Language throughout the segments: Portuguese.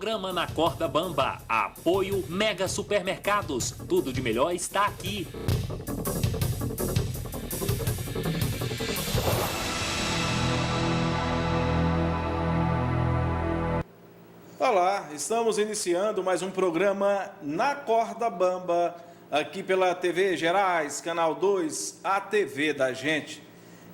Programa Na Corda Bamba. Apoio Mega Supermercados. Tudo de melhor está aqui. Olá, estamos iniciando mais um programa Na Corda Bamba, aqui pela TV Gerais, Canal 2, a TV da gente.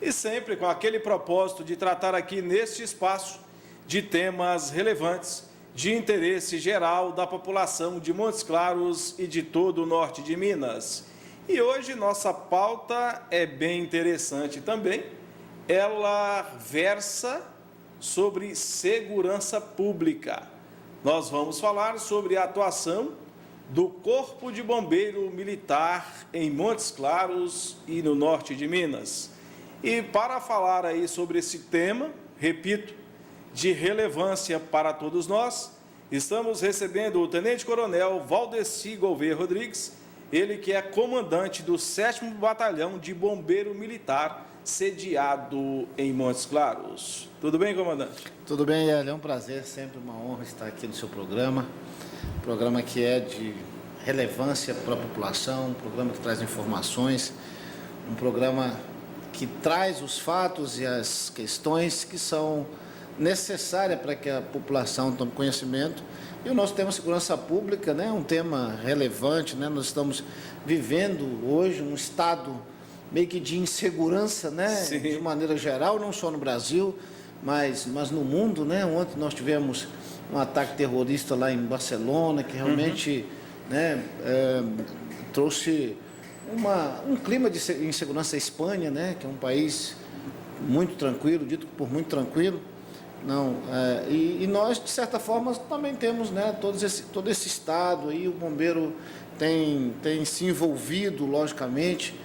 E sempre com aquele propósito de tratar aqui neste espaço de temas relevantes, de interesse geral da população de Montes Claros e de todo o norte de Minas. E hoje nossa pauta é bem interessante também. Ela versa sobre segurança pública. Nós vamos falar sobre a atuação do Corpo de Bombeiro Militar em Montes Claros e no norte de Minas. E para falar aí sobre esse tema, repito, de relevância para todos nós, estamos recebendo o Tenente-Coronel Valdeci Gouveia Rodrigues, ele que é comandante do 7º Batalhão de Bombeiro Militar, sediado em Montes Claros. Tudo bem, comandante? Tudo bem, Hélio. É um prazer, sempre uma honra estar aqui no seu programa. Programa que é de relevância para a população, um programa que traz informações, um programa que traz os fatos e as questões que são necessárias para que a população tome conhecimento. E o nosso tema segurança pública, né, é um tema relevante, né? Nós estamos vivendo hoje um estado meio que de insegurança, né? Sim. De maneira geral, não só no Brasil, mas no mundo, né? Ontem nós tivemos um ataque terrorista lá em Barcelona, que realmente né, trouxe um clima de insegurança à Espanha, né? Que é um país muito tranquilo, dito por muito tranquilo. E nós, de certa forma, também temos, né, todo esse estado aí, o bombeiro tem se envolvido, logicamente,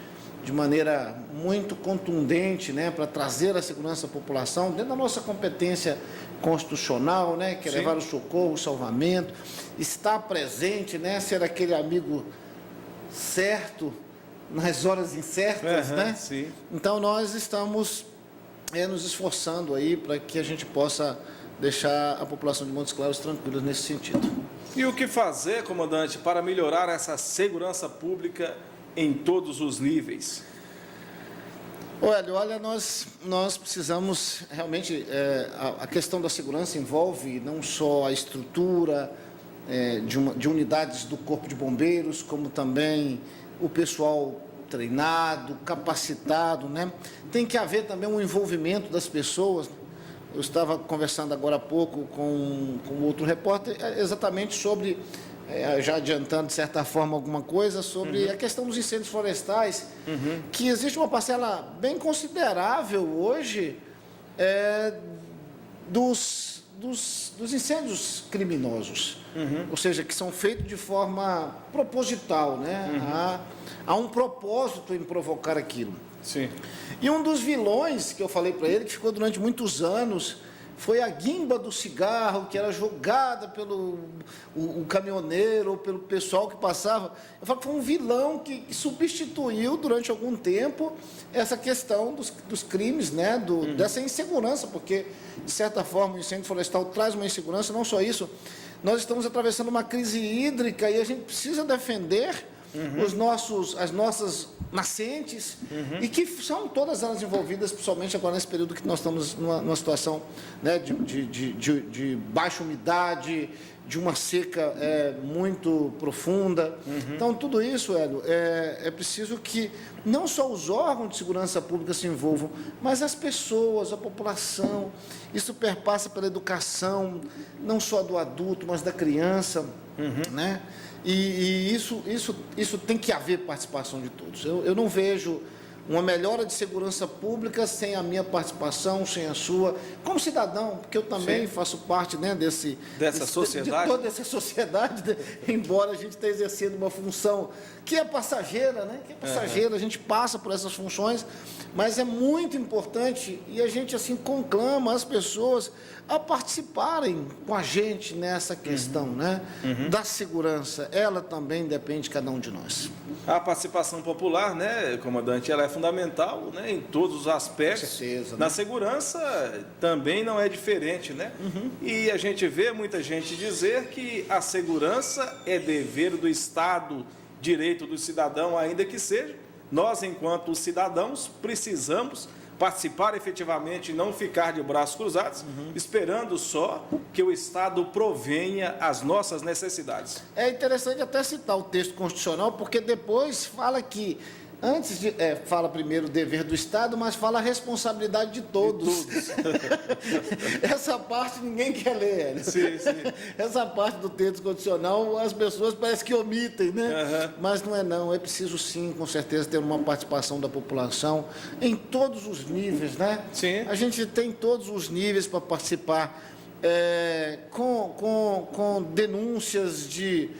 de maneira muito contundente, né, para trazer a segurança à população, dentro da nossa competência constitucional, né, que é levar o socorro, o salvamento, estar presente, né, ser aquele amigo certo nas horas incertas, né? Sim. Então nós estamos nos esforçando aí para que a gente possa deixar a população de Montes Claros tranquila nesse sentido. E o que fazer, comandante, para melhorar essa segurança pública em todos os níveis? Olha, nós precisamos realmente, a questão da segurança envolve não só a estrutura de unidades do Corpo de Bombeiros, como também o pessoal treinado, capacitado, né? Tem que haver também um envolvimento das pessoas. Eu estava conversando agora há pouco com outro repórter exatamente sobre, já adiantando de certa forma alguma coisa, sobre a questão dos incêndios florestais, que existe uma parcela bem considerável hoje dos incêndios criminosos, ou seja, que são feitos de forma proposital, né? Há um propósito em provocar aquilo. Sim. E um dos vilões que eu falei para ele, que ficou durante muitos anos, foi a guimba do cigarro, que era jogada pelo o caminhoneiro ou pelo pessoal que passava. Eu falo que foi um vilão que substituiu durante algum tempo essa questão dos crimes, né? Dessa insegurança, porque, de certa forma, o incêndio florestal traz uma insegurança. Não só isso, nós estamos atravessando uma crise hídrica e a gente precisa defender as nossas nascentes, e que são todas elas envolvidas, principalmente agora nesse período que nós estamos numa situação, né, de baixa umidade, de uma seca muito profunda. Então, tudo isso, Hélio, é preciso que não só os órgãos de segurança pública se envolvam, mas as pessoas, a população. Isso perpassa pela educação, não só do adulto, mas da criança, né? E isso tem que haver participação de todos. Eu não vejo uma melhora de segurança pública sem a minha participação, sem a sua, como cidadão, porque eu também faço parte, né, dessa sociedade. De toda essa sociedade, né? Embora a gente esteja exercendo uma função que é passageira, né? Que é passageira, a gente passa por essas funções, mas é muito importante, e a gente assim conclama as pessoas a participarem com a gente nessa questão, né? Da segurança. Ela também depende de cada um de nós. A participação popular, né, comandante, ela é fundamental, né, em todos os aspectos. Com certeza, Na né? segurança também não é diferente, né? E a gente vê muita gente dizer que a segurança é dever do Estado, direito do cidadão, ainda que seja. Nós, enquanto cidadãos, precisamos participar efetivamente e não ficar de braços cruzados, esperando só que o Estado provenha as nossas necessidades. É interessante até citar o texto constitucional, porque depois fala que, antes de, fala primeiro o dever do Estado, mas fala a responsabilidade de todos. Essa parte ninguém quer ler, Hélio. Sim, sim. Essa parte do texto constitucional as pessoas parecem que omitem, né? Mas não é não, é preciso sim, com certeza, ter uma participação da população em todos os níveis, né? Sim. A gente tem todos os níveis para participar, com denúncias de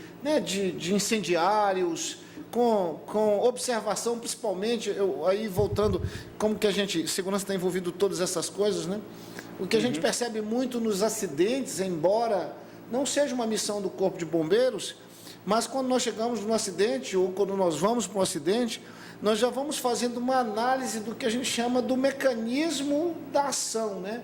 incendiários, com observação, principalmente, aí voltando, como que a gente, segurança está envolvido em todas essas coisas, né? O que a gente percebe muito nos acidentes, embora não seja uma missão do Corpo de Bombeiros, mas quando nós chegamos no acidente, ou quando nós vamos para um acidente, nós já vamos fazendo uma análise do que a gente chama do mecanismo da ação, né?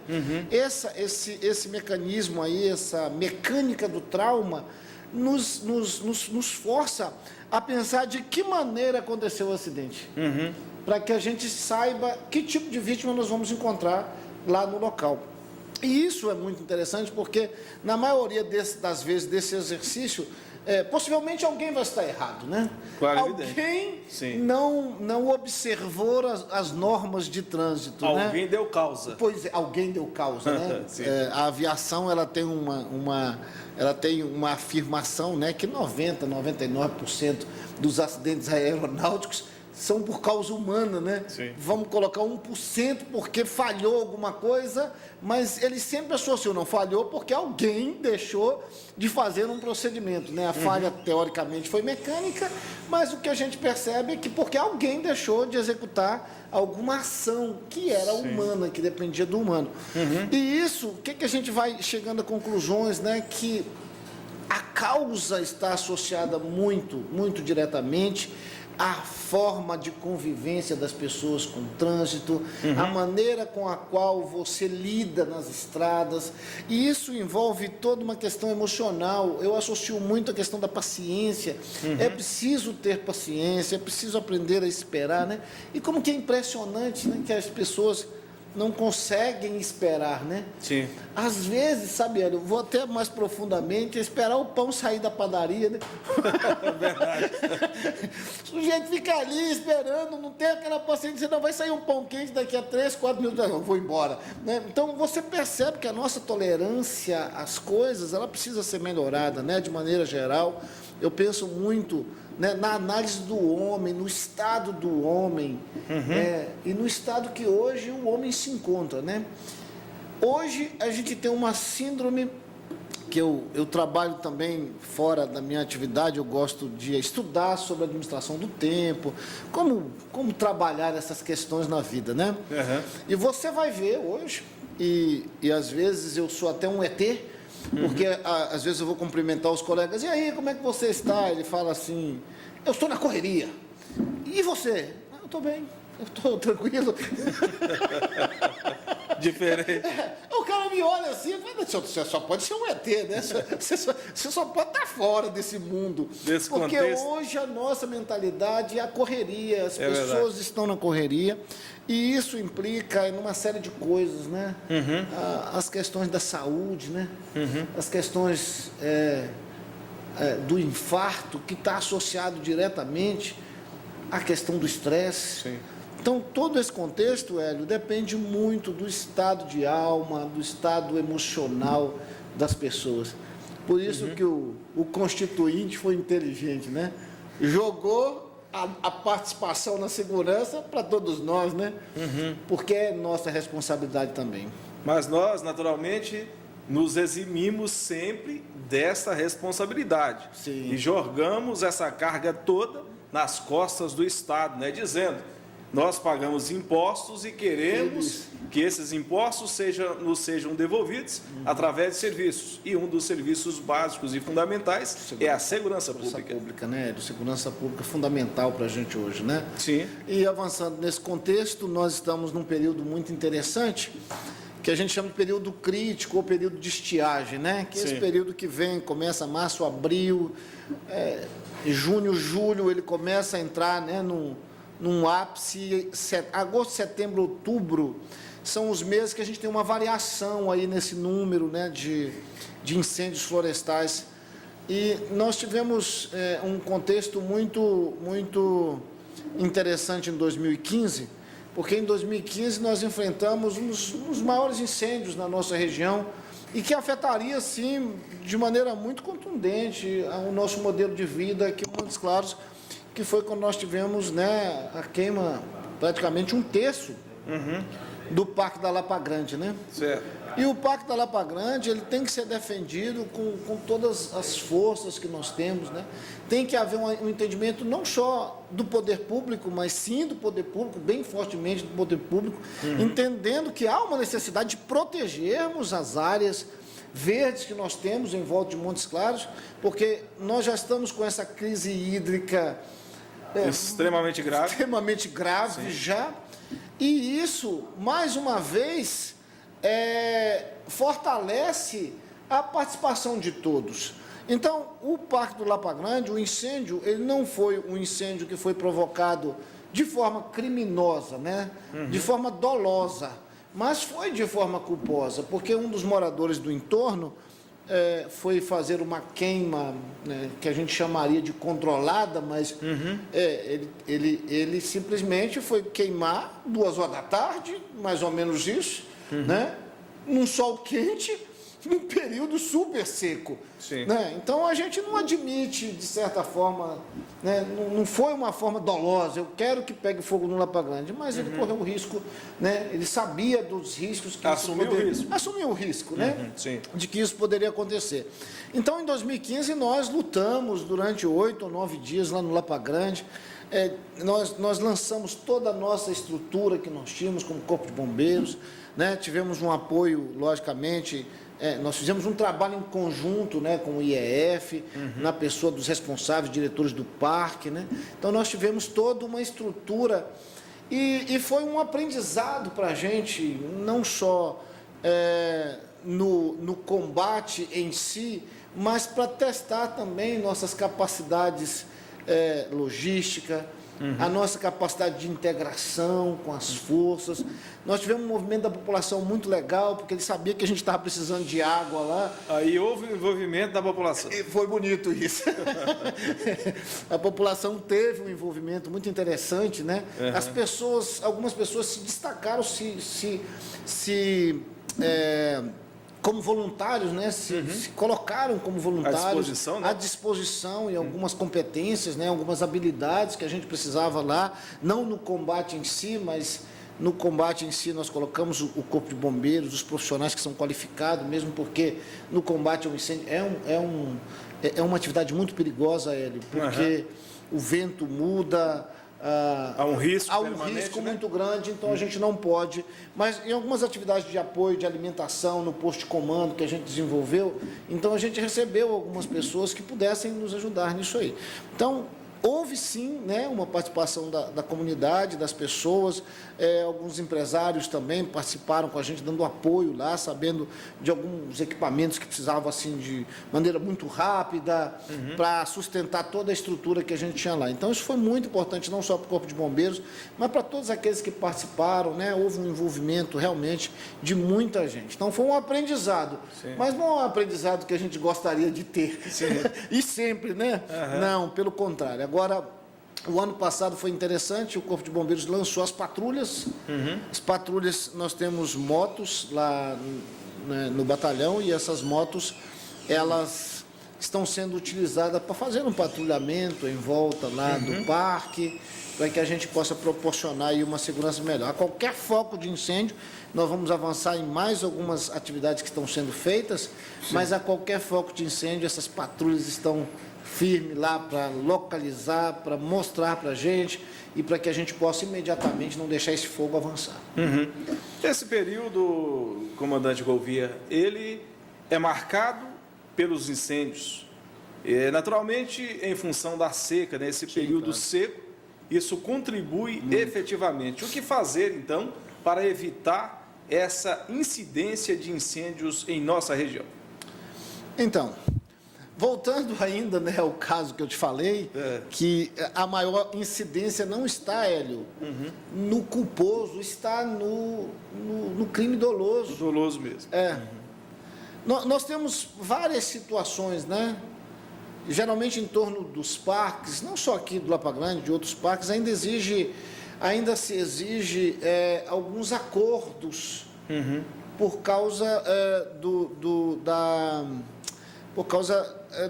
Esse mecanismo aí, essa mecânica do trauma, nos força a pensar de que maneira aconteceu o acidente, para que a gente saiba que tipo de vítima nós vamos encontrar lá no local. E isso é muito interessante porque, na maioria das vezes desse exercício, possivelmente alguém vai estar errado, né? Claro, alguém sim. não observou as normas de trânsito, Alguém né? deu causa. Pois é, alguém deu causa, né? Sim. A aviação, ela tem uma afirmação, né, que 99% dos acidentes aeronáuticos são por causa humana, né? Sim. Vamos colocar 1% porque falhou alguma coisa, mas eles sempre associam, não falhou porque alguém deixou de fazer um procedimento, né? A falha, teoricamente, foi mecânica, mas o que a gente percebe é que porque alguém deixou de executar alguma ação que era humana, que dependia do humano. E isso, o que a gente vai chegando a conclusões, né? Que a causa está associada muito, muito diretamente à forma de convivência das pessoas com o trânsito, a maneira com a qual você lida nas estradas, e isso envolve toda uma questão emocional. Eu associo muito a questão da paciência. É preciso ter paciência, é preciso aprender a esperar, né? E como que é impressionante, né, que as pessoas não conseguem esperar, né? Sim. Às vezes, sabe, eu vou até mais profundamente, esperar o pão sair da padaria, né? Verdade. O sujeito fica ali esperando, não tem aquela paciência, não vai sair um pão quente daqui a 3, 4 minutos, eu vou embora, né? Então, você percebe que a nossa tolerância às coisas, ela precisa ser melhorada, né? De maneira geral, eu penso muito, né, na análise do homem, no estado do homem, e no estado que hoje o homem se encontra, né? Hoje a gente tem uma síndrome que eu trabalho também fora da minha atividade, eu gosto de estudar sobre a administração do tempo, como trabalhar essas questões na vida, né? E você vai ver hoje, e às vezes eu sou até um ET, porque às vezes eu vou cumprimentar os colegas, e aí, como é que você está? Ele fala assim, eu estou na correria. E você? Eu estou bem, eu estou tranquilo. Diferente. O cara me olha assim e fala, você só pode ser um ET, né? Você só pode estar fora desse mundo. Desse porque contexto. hoje a nossa mentalidade é a correria, as pessoas verdade. estão na correria, e isso implica em uma série de coisas, né? As questões da saúde, né? As questões do infarto, que está associado diretamente à questão do estresse. Sim. Então, todo esse contexto, Hélio, depende muito do estado de alma, do estado emocional das pessoas. Por isso que o Constituinte foi inteligente, né? Jogou a participação na segurança para todos nós, né? Porque é nossa responsabilidade também. Mas nós, naturalmente, nos eximimos sempre dessa responsabilidade. Sim. E jogamos essa carga toda nas costas do Estado, né? Dizendo, Nós pagamos impostos e queremos que esses impostos nos sejam devolvidos através de serviços. E um dos serviços básicos e fundamentais é a segurança pública. Né? Segurança pública é fundamental para a gente hoje, né? Sim. E avançando nesse contexto, nós estamos num período muito interessante, que a gente chama de período crítico ou período de estiagem, né? Que é esse período que vem, começa março, abril, junho, julho, ele começa a entrar, né, num ápice. Agosto, setembro, outubro são os meses que a gente tem uma variação aí nesse número, né, de incêndios florestais. E nós tivemos um contexto muito interessante em 2015, porque em 2015 nós enfrentamos uns maiores incêndios na nossa região e que afetaria, sim, de maneira muito contundente o nosso modelo de vida aqui em Montes Claros, que foi quando nós tivemos, né, a queima praticamente 1/3 do Parque da Lapa Grande, né? Certo. E o Parque da Lapa Grande, ele tem que ser defendido com todas as forças que nós temos, né? Tem que haver um entendimento não só do poder público, mas sim do poder público, bem fortemente do poder público, entendendo que há uma necessidade de protegermos as áreas verdes que nós temos em volta de Montes Claros, porque nós já estamos com essa crise hídrica extremamente grave já, e isso, mais uma vez, fortalece a participação de todos. Então, o Parque do Lapa Grande, o incêndio, ele não foi um incêndio que foi provocado de forma criminosa, né? De forma dolosa, mas foi de forma culposa, porque um dos moradores do entorno foi fazer uma queima, né, que a gente chamaria de controlada, mas ele simplesmente foi queimar 2 horas da tarde, mais ou menos isso, né, num sol quente, num período super seco. Né? Então a gente não admite, de certa forma, né, não foi uma forma dolosa, eu quero que pegue fogo no Lapa Grande, mas ele correu o risco, né, ele sabia dos riscos que assumiu o risco, né, de que isso poderia acontecer. Então em 2015 nós lutamos durante 8 ou 9 dias lá no Lapa Grande. Nós lançamos toda a nossa estrutura que nós tínhamos como Corpo de Bombeiros, né, tivemos um apoio, logicamente. Nós fizemos um trabalho em conjunto, né, com o IEF, na pessoa dos responsáveis, diretores do parque, né? Então nós tivemos toda uma estrutura e foi um aprendizado para a gente, não só no combate em si, mas para testar também nossas capacidades logística, a nossa capacidade de integração com as forças. Nós tivemos um movimento da população muito legal, porque ele sabia que a gente estava precisando de água lá. Aí houve o envolvimento da população. E foi bonito isso. A população teve um envolvimento muito interessante, né? Algumas pessoas se destacaram, como voluntários, né? Se colocaram como voluntários à disposição e algumas competências, né? Algumas habilidades que a gente precisava lá, não no combate em si, mas no combate em si nós colocamos o Corpo de Bombeiros, os profissionais que são qualificados, mesmo porque no combate ao incêndio é uma atividade muito perigosa, Hélio, porque o vento muda. Há um risco muito grande, então a gente não pode. Mas em algumas atividades de apoio, de alimentação, no posto de comando que a gente desenvolveu, então a gente recebeu algumas pessoas que pudessem nos ajudar nisso aí. Então, houve sim, né, uma participação da comunidade, das pessoas, alguns empresários também participaram com a gente, dando apoio lá, sabendo de alguns equipamentos que precisavam assim, de maneira muito rápida, para sustentar toda a estrutura que a gente tinha lá. Então isso foi muito importante, não só para o Corpo de Bombeiros, mas para todos aqueles que participaram, né, houve um envolvimento realmente de muita gente. Então foi um aprendizado, mas não é um aprendizado que a gente gostaria de ter, e sempre, né? Não, pelo contrário. Agora, o ano passado foi interessante, o Corpo de Bombeiros lançou as patrulhas. As patrulhas, nós temos motos lá, né, no batalhão, e essas motos, elas estão sendo utilizadas para fazer um patrulhamento em volta lá do parque, para que a gente possa proporcionar aí uma segurança melhor. A qualquer foco de incêndio, nós vamos avançar em mais algumas atividades que estão sendo feitas, mas a qualquer foco de incêndio, essas patrulhas estão firme lá para localizar, para mostrar para a gente e para que a gente possa imediatamente não deixar esse fogo avançar. Esse período, comandante Gouvia, ele é marcado pelos incêndios. Naturalmente, em função da seca, nesse período claro. seco, isso contribui efetivamente. O que fazer, então, para evitar essa incidência de incêndios em nossa região? Então, voltando ainda, né, ao caso que eu te falei, que a maior incidência não está, Hélio, no culposo, está no crime doloso. Doloso mesmo. Nós temos várias situações, né? Geralmente em torno dos parques, não só aqui do Lapa Grande, de outros parques, ainda se exige alguns acordos por causa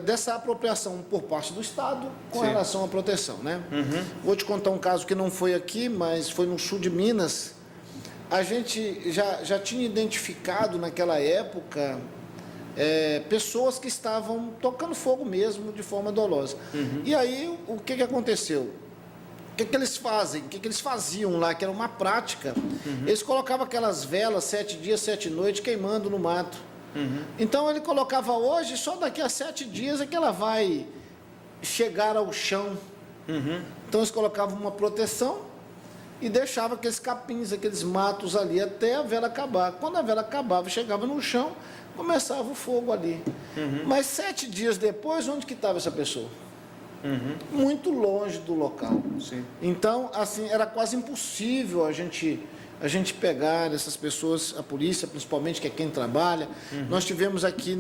dessa apropriação por parte do Estado com relação à proteção, né? Vou te contar um caso que não foi aqui, mas foi no sul de Minas. A gente já tinha identificado naquela época pessoas que estavam tocando fogo mesmo de forma dolosa. E aí, o que aconteceu? O que eles fazem? O que eles faziam lá, que era uma prática? Eles colocavam aquelas velas 7 dias, 7 noites, queimando no mato. Então, ele colocava hoje, só daqui a 7 dias é que ela vai chegar ao chão. Então, eles colocavam uma proteção e deixavam aqueles capins, aqueles matos ali, até a vela acabar. Quando a vela acabava, chegava no chão, começava o fogo ali. Mas 7 dias depois, onde que estava essa pessoa? Muito longe do local. Sim. Então, assim, era quase impossível a gente pegar essas pessoas, a polícia, principalmente, que é quem trabalha. Nós tivemos aqui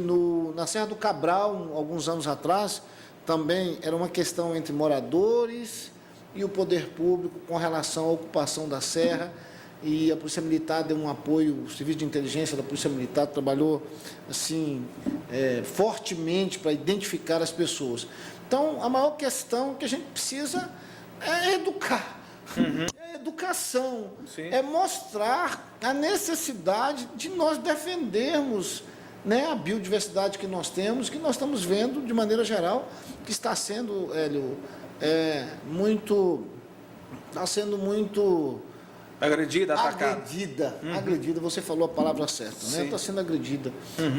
na Serra do Cabral, alguns anos atrás, também era uma questão entre moradores e o poder público com relação à ocupação da serra. E a Polícia Militar deu um apoio, o Serviço de Inteligência da Polícia Militar trabalhou assim, fortemente para identificar as pessoas. Então, a maior questão que a gente precisa é educar. É educação. Sim. É mostrar a necessidade de nós defendermos, né, a biodiversidade que nós temos, que nós estamos vendo, de maneira geral, que está sendo, Hélio, está sendo muito Agredida, atacada. Agredida, você falou a palavra certa, né? Está sendo agredida.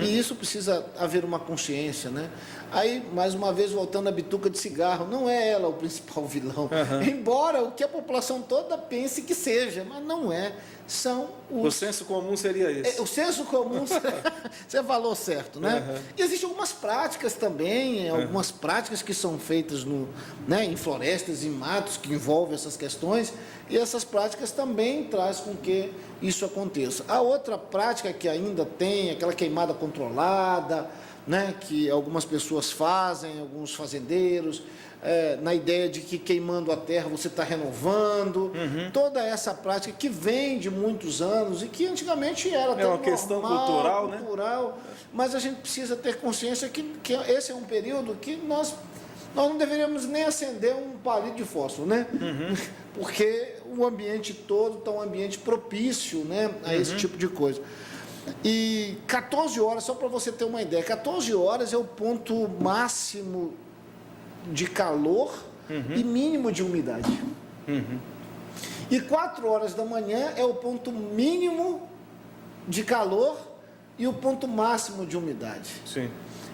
E isso precisa haver uma consciência, né? Aí, mais uma vez, voltando à bituca de cigarro, não é ela o principal vilão. Embora o que a população toda pense que seja, mas não é. São os... O senso comum seria esse. O senso comum, você falou certo, né? E existem algumas práticas também, algumas práticas que são feitas em florestas, em matos, que envolvem essas questões, e essas práticas também trazem com que isso aconteça. A outra prática que ainda tem, aquela queimada controlada, né, que algumas pessoas fazem, alguns fazendeiros, na ideia de que queimando a terra você está renovando, toda essa prática que vem de muitos anos e que antigamente era até uma normal, questão cultural, né? Mas a gente precisa ter consciência que esse é um período que nós não deveríamos nem acender um palito de fósforo, né? Porque o ambiente todo está um ambiente propício, né, a esse tipo de coisa. E 14 horas, só para você ter uma ideia, 14 horas é o ponto máximo de calor e mínimo de umidade. E 4 horas da manhã é o ponto mínimo de calor e o ponto máximo de umidade. Sim.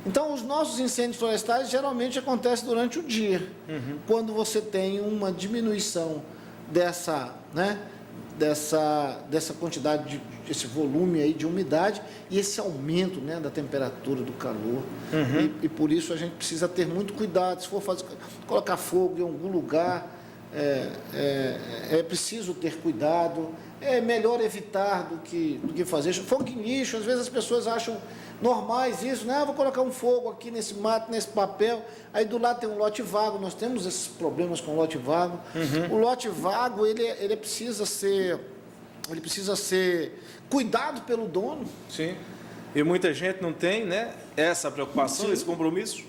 Então, os nossos incêndios florestais geralmente acontecem durante o dia, quando você tem uma diminuição dessa quantidade, desse volume aí de umidade e esse aumento, né, da temperatura, do calor. E por isso a gente precisa ter muito cuidado. Se for colocar fogo em algum lugar, é preciso ter cuidado. É melhor evitar do que fazer. Fogo em lixo, às vezes as pessoas acham normais isso, né? Vou colocar um fogo aqui nesse mato, nesse papel, aí do lado tem um lote vago. Nós temos esses problemas com o lote vago. O lote vago, ele precisa ser cuidado pelo dono. Sim. E muita gente não tem, né, essa preocupação, esse compromisso.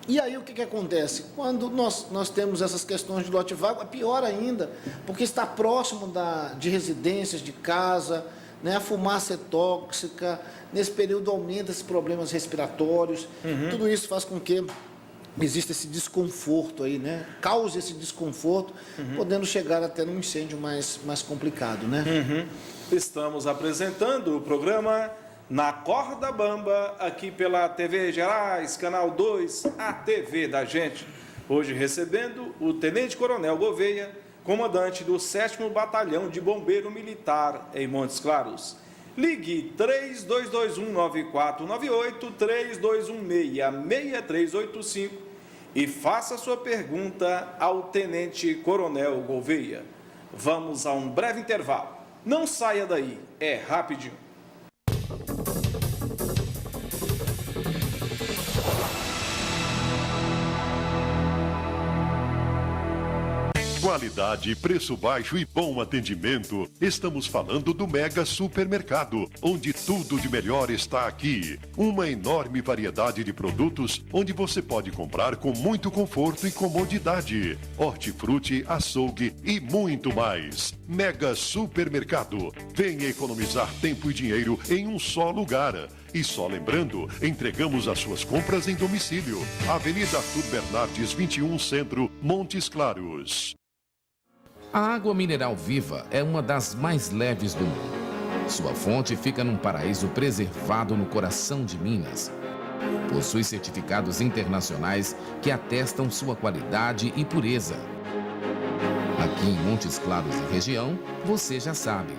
E aí o que acontece? Quando nós temos essas questões de lote vago, é pior ainda, porque está próximo de residências, de casa, né? A fumaça é tóxica, nesse período aumenta esses problemas respiratórios, tudo isso faz com que existe esse desconforto aí, né? Causa esse desconforto, podendo chegar até num incêndio mais complicado, né? Estamos apresentando o programa Na Corda Bamba, aqui pela TV Gerais, Canal 2, a TV da gente. Hoje recebendo o Tenente Coronel Gouveia, comandante do 7º Batalhão de Bombeiro Militar em Montes Claros. Ligue 3221-9498, 3216-6385 e faça sua pergunta ao Tenente Coronel Gouveia. Vamos a um breve intervalo. Não saia daí, é rapidinho. Qualidade, preço baixo e bom atendimento. Estamos falando do Mega Supermercado, onde tudo de melhor está aqui. Uma enorme variedade de produtos, onde você pode comprar com muito conforto e comodidade. Hortifruti, açougue e muito mais. Mega Supermercado. Venha economizar tempo e dinheiro em um só lugar. E só lembrando, entregamos as suas compras em domicílio. Avenida Arthur Bernardes, 21 Centro, Montes Claros. A água mineral Viva é uma das mais leves do mundo. Sua fonte fica num paraíso preservado no coração de Minas. Possui certificados internacionais que atestam sua qualidade e pureza. Aqui em Montes Claros e região, você já sabe.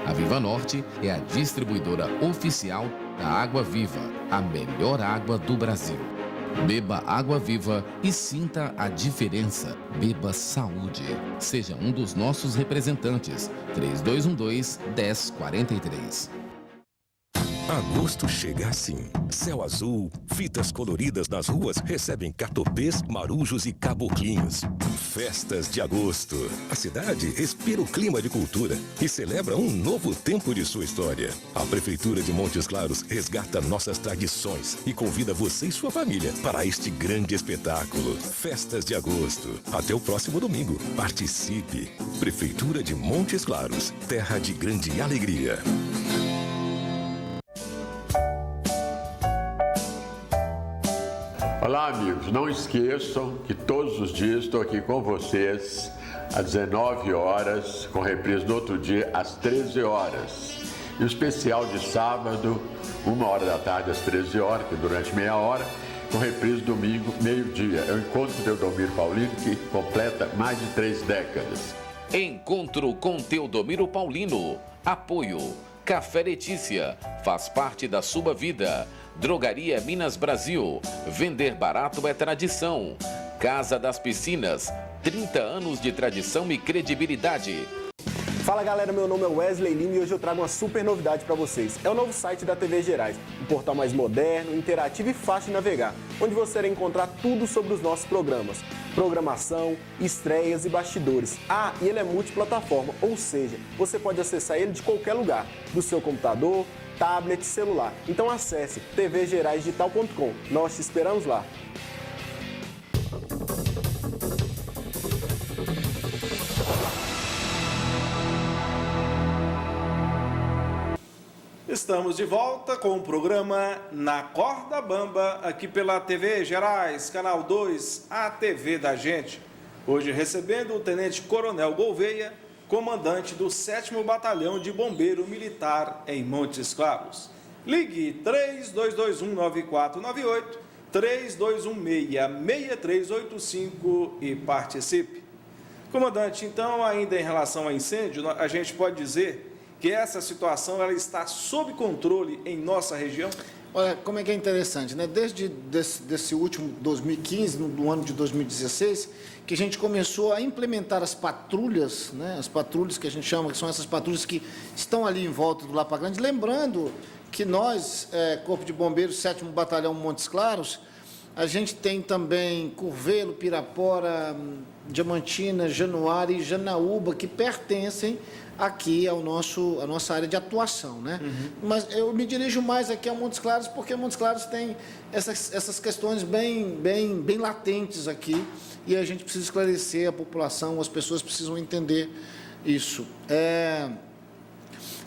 A Viva Norte é a distribuidora oficial da Água Viva, a melhor água do Brasil. Beba água viva e sinta a diferença. Beba saúde. Seja um dos nossos representantes. 3212-1043. Agosto chega assim. Céu azul, fitas coloridas nas ruas recebem catopês, marujos e caboclinhos. Festas de agosto. A cidade respira o clima de cultura e celebra um novo tempo de sua história. A Prefeitura de Montes Claros resgata nossas tradições e convida você e sua família para este grande espetáculo. Festas de agosto. Até o próximo domingo. Participe. Prefeitura de Montes Claros. Terra de grande alegria. Olá, amigos. Não esqueçam que todos os dias estou aqui com vocês às 19 horas, com reprise no outro dia às 13 horas. E o especial de sábado, 1h da tarde às 13 horas, que durante meia hora, com reprise domingo, meio-dia. É o Encontro com Teodomiro Paulino, que completa mais de 3 décadas. Encontro com Teodomiro Paulino. Apoio. Café Letícia. Faz parte da sua vida. Drogaria Minas Brasil. Vender barato é tradição. Casa das Piscinas. 30 anos de tradição e credibilidade. Fala galera, meu nome é Wesley Lima e hoje eu trago uma super novidade para vocês. É o novo site da TV Gerais, um portal mais moderno, interativo e fácil de navegar, onde você irá encontrar tudo sobre os nossos programas, programação, estreias e bastidores. Ah, e ele é multiplataforma, ou seja, você pode acessar ele de qualquer lugar, do seu computador, tablet, celular. Então acesse tvgeraisdigital.com. Nós te esperamos lá. Estamos de volta com o programa Na Corda Bamba, aqui pela TV Gerais, Canal 2, a TV da gente. Hoje recebendo o Tenente Coronel Gouveia, comandante do 7º Batalhão de Bombeiro Militar em Montes Claros. Ligue 3221-9498, 3216-6385 e participe. Comandante, então, ainda em relação ao incêndio, a gente pode dizer que essa situação ela está sob controle em nossa região? Olha, como é que é interessante, né? Desde desse último 2015, no ano de 2016, que a gente começou a implementar as patrulhas, né? As patrulhas que a gente chama, que são essas patrulhas que estão ali em volta do Lapa Grande. Lembrando que nós, Corpo de Bombeiros, 7º Batalhão Montes Claros, a gente tem também Curvelo, Pirapora, Diamantina, Januária e Janaúba, que pertencem aqui à nossa área de atuação, né? Mas eu me dirijo mais aqui a Montes Claros, porque Montes Claros tem essas questões bem latentes aqui, e a gente precisa esclarecer a população, as pessoas precisam entender isso.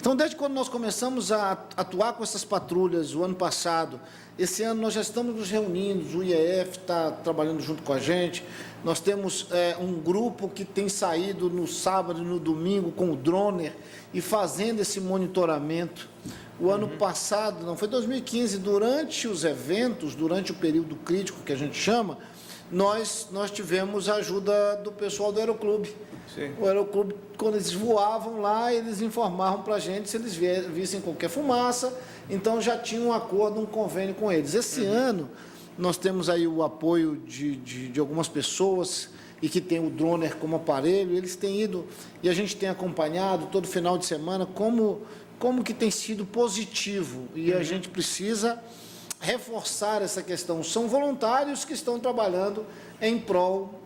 Então, desde quando nós começamos a atuar com essas patrulhas, o ano passado, esse ano nós já estamos nos reunindo, o IEF está trabalhando junto com a gente, nós temos um grupo que tem saído no sábado e no domingo com o droner e fazendo esse monitoramento. O ano passado, não, foi 2015, durante os eventos, durante o período crítico que a gente chama, nós tivemos a ajuda do pessoal do Aeroclube. Sim. O Aeroclube, quando eles voavam lá, eles informavam para a gente se eles vissem qualquer fumaça, então já tinha um acordo, um convênio com eles. Esse ano, nós temos aí o apoio de algumas pessoas e que tem o droner como aparelho, eles têm ido, e a gente tem acompanhado todo final de semana como que tem sido positivo, e a gente precisa reforçar essa questão. São voluntários que estão trabalhando em prol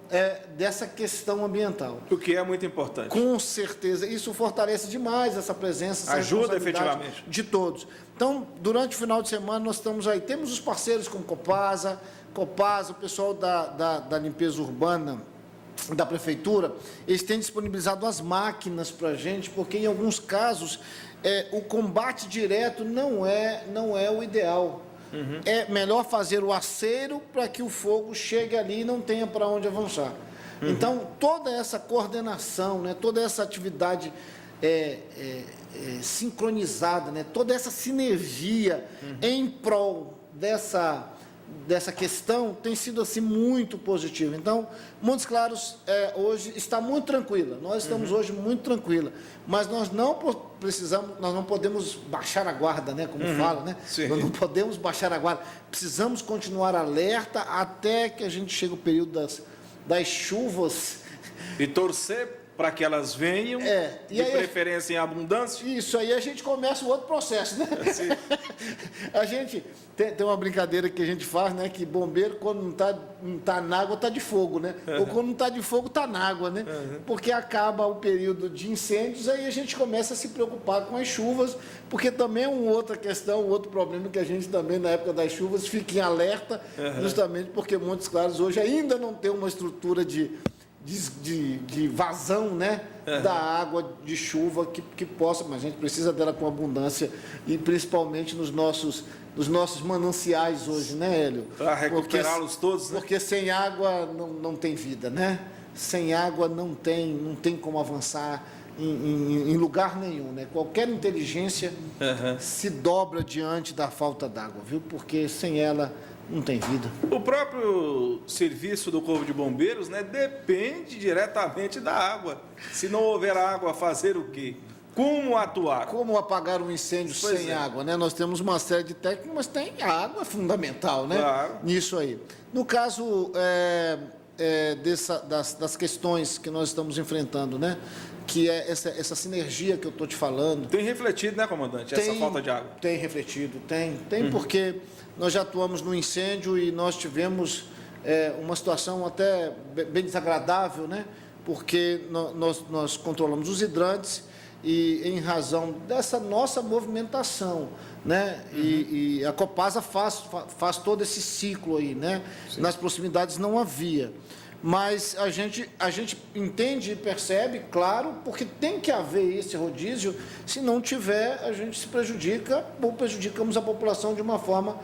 dessa questão ambiental. O que é muito importante. Com certeza. Isso fortalece demais essa presença, essa ajuda responsabilidade efetivamente. de todos. Então, durante o final de semana, nós estamos aí. Temos os parceiros como Copasa, o pessoal da limpeza urbana, da prefeitura, eles têm disponibilizado as máquinas para a gente, porque em alguns casos o combate direto não é o ideal. É melhor fazer o aceiro para que o fogo chegue ali e não tenha para onde avançar. Então, toda essa coordenação, né, toda essa atividade sincronizada, né, toda essa sinergia em prol dessa questão tem sido assim muito positiva. Então, Montes Claros hoje está muito tranquila. Nós estamos hoje muito tranquila, mas nós não podemos baixar a guarda, né, como fala, né? Sim. Nós não podemos baixar a guarda. Precisamos continuar alerta até que a gente chegue ao período das chuvas. E torcer para que elas venham, de preferência em abundância. Isso aí a gente começa o outro processo, né? Sim. A gente tem uma brincadeira que a gente faz, né? Que bombeiro, quando não tá na água, tá de fogo, né? Ou quando não tá de fogo, tá na água, né? Porque acaba o período de incêndios, aí a gente começa a se preocupar com as chuvas, porque também é uma outra questão, um outro problema que a gente também, na época das chuvas, fica em alerta, justamente porque Montes Claros hoje ainda não tem uma estrutura de vazão, né, da água de chuva que possa, mas a gente precisa dela com abundância e principalmente nos nossos mananciais hoje, né, Hélio? Para recuperá-los todos, né? Porque sem água não tem vida, né? Sem água não tem como avançar em lugar nenhum, né? Qualquer inteligência se dobra diante da falta d'água, viu? Porque sem ela não tem vida. O próprio serviço do Corpo de Bombeiros, né, depende diretamente da água. Se não houver água, fazer o quê? Como atuar? Como apagar um incêndio sem água, né? Nós temos uma série de técnicas, mas tem água fundamental, né? Claro. Nisso aí. No caso das questões que nós estamos enfrentando, né? Que é essa sinergia que eu estou te falando. Tem refletido, né, comandante, essa falta de água? Tem refletido, tem porque nós já atuamos no incêndio e nós tivemos uma situação até bem desagradável, né? Porque nós controlamos os hidrantes e em razão dessa nossa movimentação, né? E a Copasa faz todo esse ciclo aí, né? Sim. Nas proximidades não havia. Mas a gente entende e percebe, claro, porque tem que haver esse rodízio. Se não tiver, a gente se prejudica ou prejudicamos a população de uma forma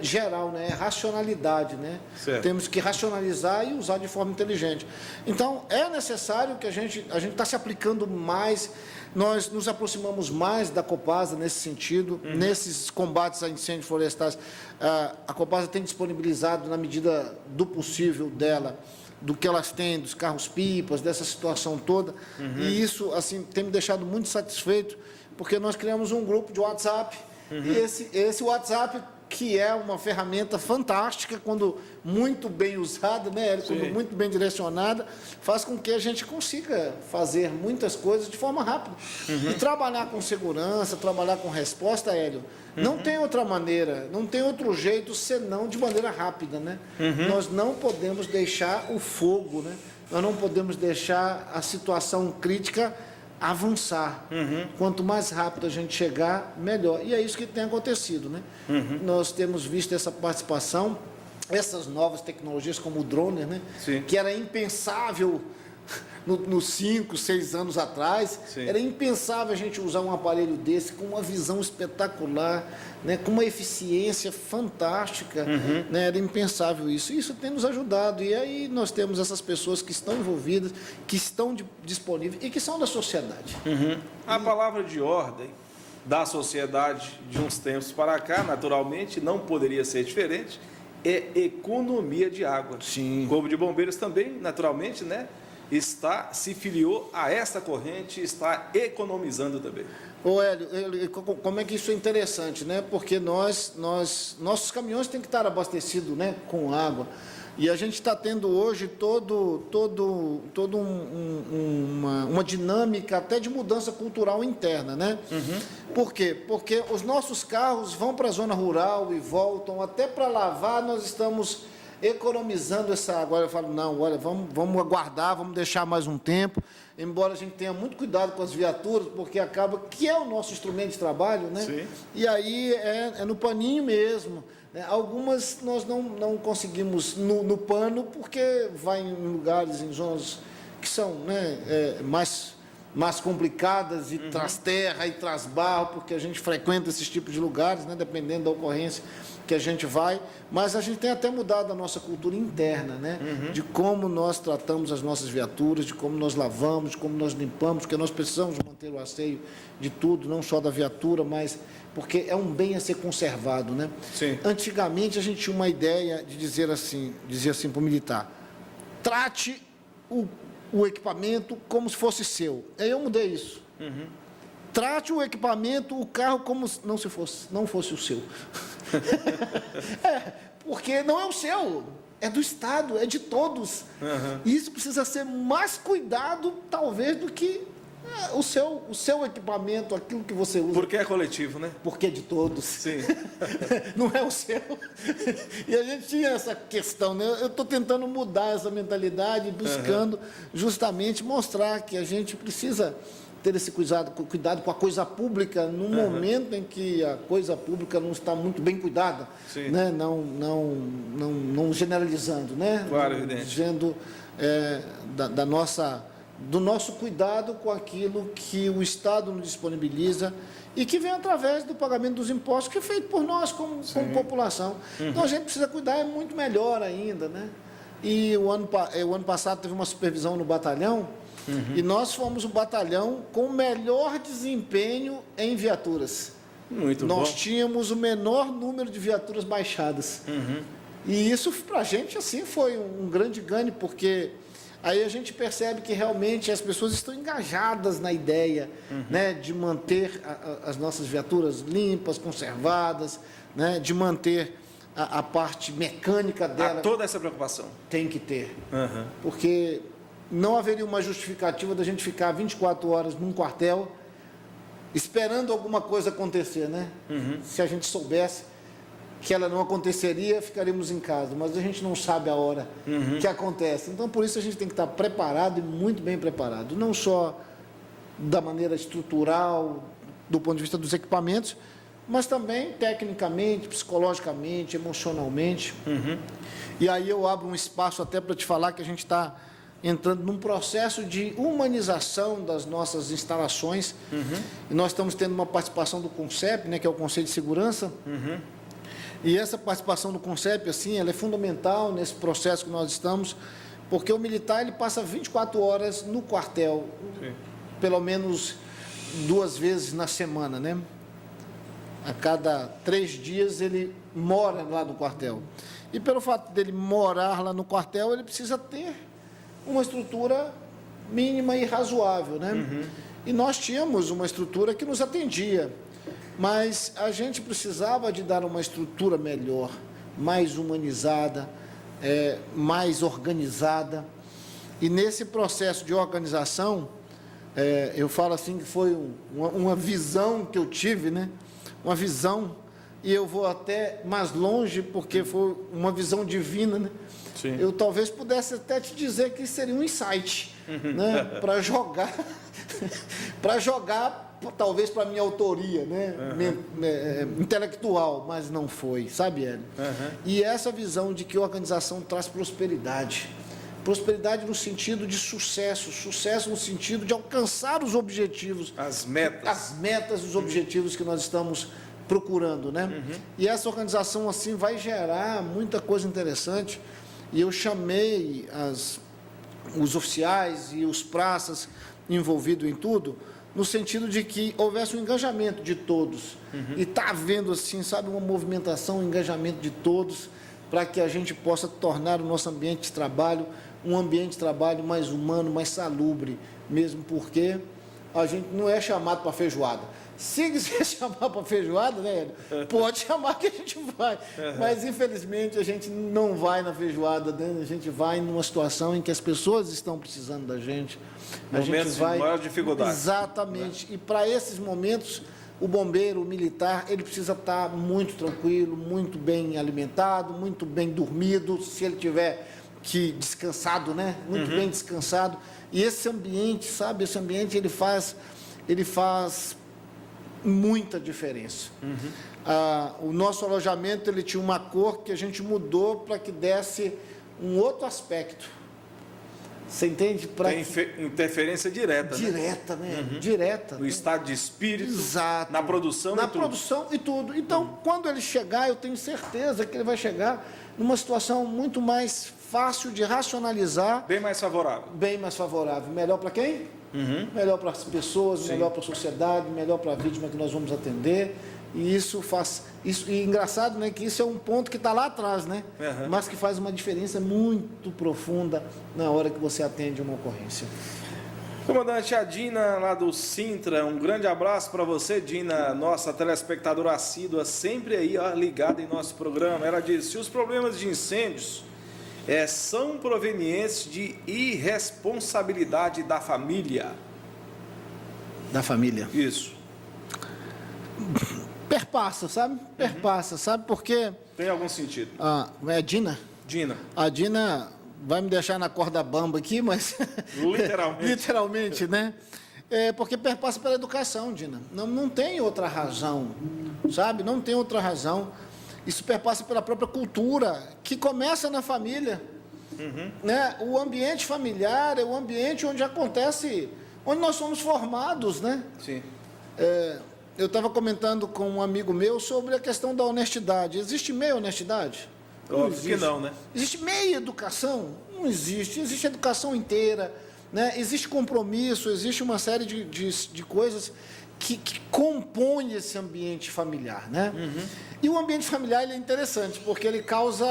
geral, né? É racionalidade, né? Certo. Temos que racionalizar e usar de forma inteligente. Então, é necessário que a gente está se aplicando mais, nós nos aproximamos mais da Copasa nesse sentido, nesses combates a incêndios florestais. A Copasa tem disponibilizado, na medida do possível dela, do que elas têm, dos carros-pipas, dessa situação toda. E isso, assim, tem me deixado muito satisfeito, porque nós criamos um grupo de WhatsApp, e esse WhatsApp, que é uma ferramenta fantástica, quando muito bem usada, né, Hélio? Quando muito bem direcionada, faz com que a gente consiga fazer muitas coisas de forma rápida. E trabalhar com segurança, trabalhar com resposta, Hélio, não tem outra maneira, não tem outro jeito senão de maneira rápida, né? Nós não podemos deixar o fogo, né? Nós não podemos deixar a situação crítica avançar. Quanto mais rápido a gente chegar, melhor. E é isso que tem acontecido, né? Nós temos visto essa participação, essas novas tecnologias como o drone, né? Sim. Que era impensável nos 5, 6 anos atrás. Sim. Era impensável a gente usar um aparelho desse com uma visão espetacular, né, com uma eficiência fantástica. Né, era impensável isso. Isso tem nos ajudado. E aí nós temos essas pessoas que estão envolvidas, que estão disponíveis e que são da sociedade. A palavra de ordem da sociedade de uns tempos para cá, naturalmente, não poderia ser diferente, é economia de água. Sim. O Corpo de Bombeiros também, naturalmente, né, se filiou a essa corrente, está economizando também. Ô Hélio, como é que isso é interessante, né? Porque nossos caminhões têm que estar abastecidos, né, com água. E a gente está tendo hoje uma dinâmica até de mudança cultural interna, né? Por quê? Porque os nossos carros vão para a zona rural e voltam, até para lavar nós estamos economizando essa água. Eu falo, não, olha, vamos aguardar, vamos deixar mais um tempo, embora a gente tenha muito cuidado com as viaturas, porque acaba que é o nosso instrumento de trabalho, né? Sim. E aí é no paninho mesmo. Algumas nós não conseguimos no pano, porque vai em lugares, em zonas que são, né, mais complicadas e traz terra e traz barro, porque a gente frequenta esses tipos de lugares, né, dependendo da ocorrência que a gente vai, mas a gente tem até mudado a nossa cultura interna, né, de como nós tratamos as nossas viaturas, de como nós lavamos, de como nós limpamos, porque nós precisamos manter o asseio de tudo, não só da viatura, mas porque é um bem a ser conservado, né? Sim. Antigamente a gente tinha uma ideia de dizia assim para o militar: trate o equipamento como se fosse seu. Aí eu mudei isso. Trate o equipamento, o carro, como se não fosse o seu. Porque não é o seu, é do Estado, é de todos. E isso precisa ser mais cuidado, talvez, do que o seu equipamento, aquilo que você usa. Porque é coletivo, né? Porque é de todos. Sim. Não é o seu. E a gente tinha essa questão, né? Eu estou tentando mudar essa mentalidade, buscando justamente mostrar que a gente precisa ter esse cuidado com a coisa pública, num momento em que a coisa pública não está muito bem cuidada, né? Não generalizando, né? Claro, evidente. Dizendo do nosso cuidado com aquilo que o Estado nos disponibiliza e que vem através do pagamento dos impostos, que é feito por nós como população. Então a gente precisa cuidar, é muito melhor ainda, né? E o ano passado teve uma supervisão no batalhão, e nós fomos o batalhão com o melhor desempenho em viaturas. Muito bom. Nós tínhamos o menor número de viaturas baixadas. E isso, para a gente, assim, foi um grande ganho, porque aí a gente percebe que realmente as pessoas estão engajadas na ideia, né, de manter as nossas viaturas limpas, conservadas, né, de manter a parte mecânica dela. Há toda essa preocupação. Tem que ter. Porque não haveria uma justificativa da gente ficar 24 horas num quartel esperando alguma coisa acontecer, né? Se a gente soubesse que ela não aconteceria, ficaríamos em casa, mas a gente não sabe a hora que acontece. Então, por isso, a gente tem que estar preparado e muito bem preparado, não só da maneira estrutural, do ponto de vista dos equipamentos, mas também tecnicamente, psicologicamente, emocionalmente. E aí eu abro um espaço até para te falar que a gente está entrando num processo de humanização das nossas instalações. E nós estamos tendo uma participação do CONCEP, né, que é o Conselho de Segurança. E essa participação do CONCEP, assim, ela é fundamental nesse processo que nós estamos, porque o militar ele passa 24 horas no quartel, pelo menos 2 vezes na semana, né? A cada 3 dias ele mora lá no quartel. E pelo fato dele morar lá no quartel, ele precisa ter uma estrutura mínima e razoável, né? E nós tínhamos uma estrutura que nos atendia, mas a gente precisava de dar uma estrutura melhor, mais humanizada, mais organizada. E nesse processo de organização, eu falo assim que foi uma visão que eu tive, né? Uma visão, e eu vou até mais longe, porque foi uma visão divina, né? Eu talvez pudesse até te dizer que seria um insight, né? Para jogar, talvez para minha autoria, né? Intelectual, mas não foi, sabe, Hélio? E essa visão de que a organização traz prosperidade, Prosperidade no sentido de sucesso, sucesso no sentido de alcançar os objetivos. As metas, os objetivos que nós estamos procurando, né? E essa organização, assim, vai gerar muita coisa interessante. E eu chamei os oficiais e os praças envolvidos em tudo, no sentido de que houvesse um engajamento de todos. E está havendo, assim, sabe, uma movimentação, um engajamento de todos, para que a gente possa tornar o nosso ambiente de trabalho um ambiente de trabalho mais humano, mais salubre, mesmo porque a gente não é chamado para feijoada. Se quiser chamar para feijoada, né, pode chamar que a gente vai. Mas, infelizmente, a gente não vai na feijoada, né? A gente vai numa situação em que as pessoas estão precisando da gente. Momentos de maior dificuldade. Exatamente. E para esses momentos, o bombeiro, o militar, ele precisa estar muito tranquilo, muito bem alimentado, muito bem dormido, se ele tiver que descansado, né? Muito bem descansado. E esse ambiente, sabe? Esse ambiente, ele faz muita diferença. O nosso alojamento, ele tinha uma cor que a gente mudou para que desse um outro aspecto. Você entende? Tem interferência direta, direta, né? Direta. No estado de espírito. Exato. Na produção Na produção e tudo. Então, quando ele chegar, eu tenho certeza que ele vai chegar numa situação muito mais fácil de racionalizar. Bem mais favorável. Bem mais favorável. Melhor para quem? Melhor para as pessoas, melhor para a sociedade, melhor para a vítima que nós vamos atender. E isso faz... E engraçado, né, que isso é um ponto que está lá atrás, né? Mas que faz uma diferença muito profunda na hora que você atende uma ocorrência. Comandante, a Dina, lá do Sintra, um grande abraço para você, Dina, nossa telespectadora assídua, sempre aí, ó, ligada em nosso programa. Ela disse: se os problemas de incêndios são provenientes de irresponsabilidade da família. Da família. Isso. Perpassa, sabe? Perpassa, sabe? Porque... Tem algum sentido. É a Dina? Dina. A Dina vai me deixar na corda bamba aqui, mas... Literalmente. Literalmente, né? Porque perpassa pela educação, Dina. Não tem outra razão, sabe? Não tem outra razão. Isso perpassa pela própria cultura, que começa na família. Né? O ambiente familiar é o ambiente onde acontece, onde nós somos formados, né? Sim. Eu estava comentando com um amigo meu sobre a questão da honestidade. Existe meia honestidade? Óbvio que não, né? Existe meia educação? Não existe. Existe educação inteira, né? Existe compromisso, existe uma série de coisas que compõem esse ambiente familiar, né? E o ambiente familiar, ele é interessante, porque ele causa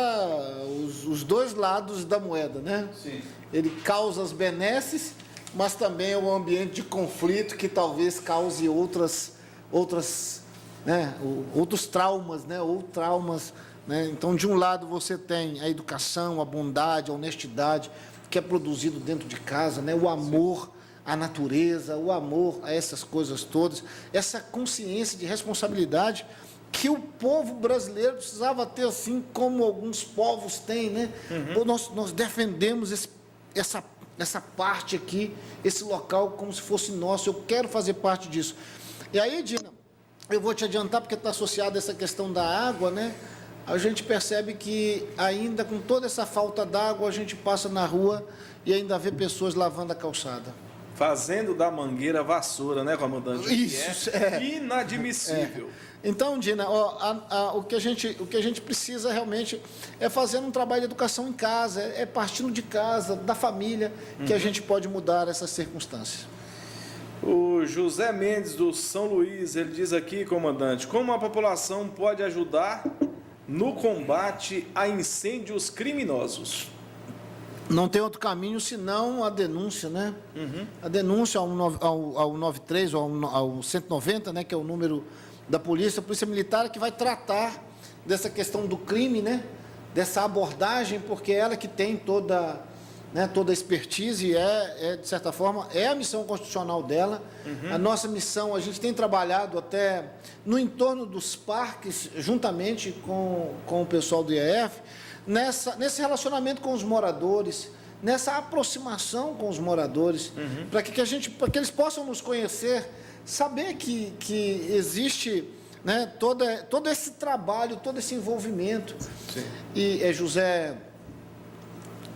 os dois lados da moeda, né? Sim. Ele causa as benesses, mas também é um ambiente de conflito que talvez cause outros traumas, né? Ou traumas, né? Então, de um lado você tem a educação, a bondade, a honestidade, que é produzido dentro de casa, né? O amor à natureza, o amor a essas coisas todas, essa consciência de responsabilidade que o povo brasileiro precisava ter, assim como alguns povos têm, né? Nós defendemos essa parte aqui, esse local como se fosse nosso. Eu quero fazer parte disso. E aí, Dina, eu vou te adiantar, porque está associado a essa questão da água, né? A gente percebe que ainda com toda essa falta d'água, a gente passa na rua e ainda vê pessoas lavando a calçada. Fazendo da mangueira vassoura, né, comandante? Isso, inadmissível. Então, Dina, o que a gente precisa realmente é fazer um trabalho de educação em casa, é partindo de casa, da família, que a gente pode mudar essas circunstâncias. O José Mendes, do São Luís, ele diz aqui, comandante, como a população pode ajudar no combate a incêndios criminosos? Não tem outro caminho senão a denúncia, né? A denúncia ao 93 ou ao 190, né, que é o número da polícia, a polícia militar, que vai tratar dessa questão do crime, né? Dessa abordagem, porque é ela que tem toda a expertise, de certa forma, é a missão constitucional dela. A nossa missão, a gente tem trabalhado até no entorno dos parques, juntamente com o pessoal do IEF, nesse relacionamento com os moradores, nessa aproximação com os moradores, para que eles possam nos conhecer, saber que existe, né, todo esse trabalho, todo esse envolvimento. Sim. E, José,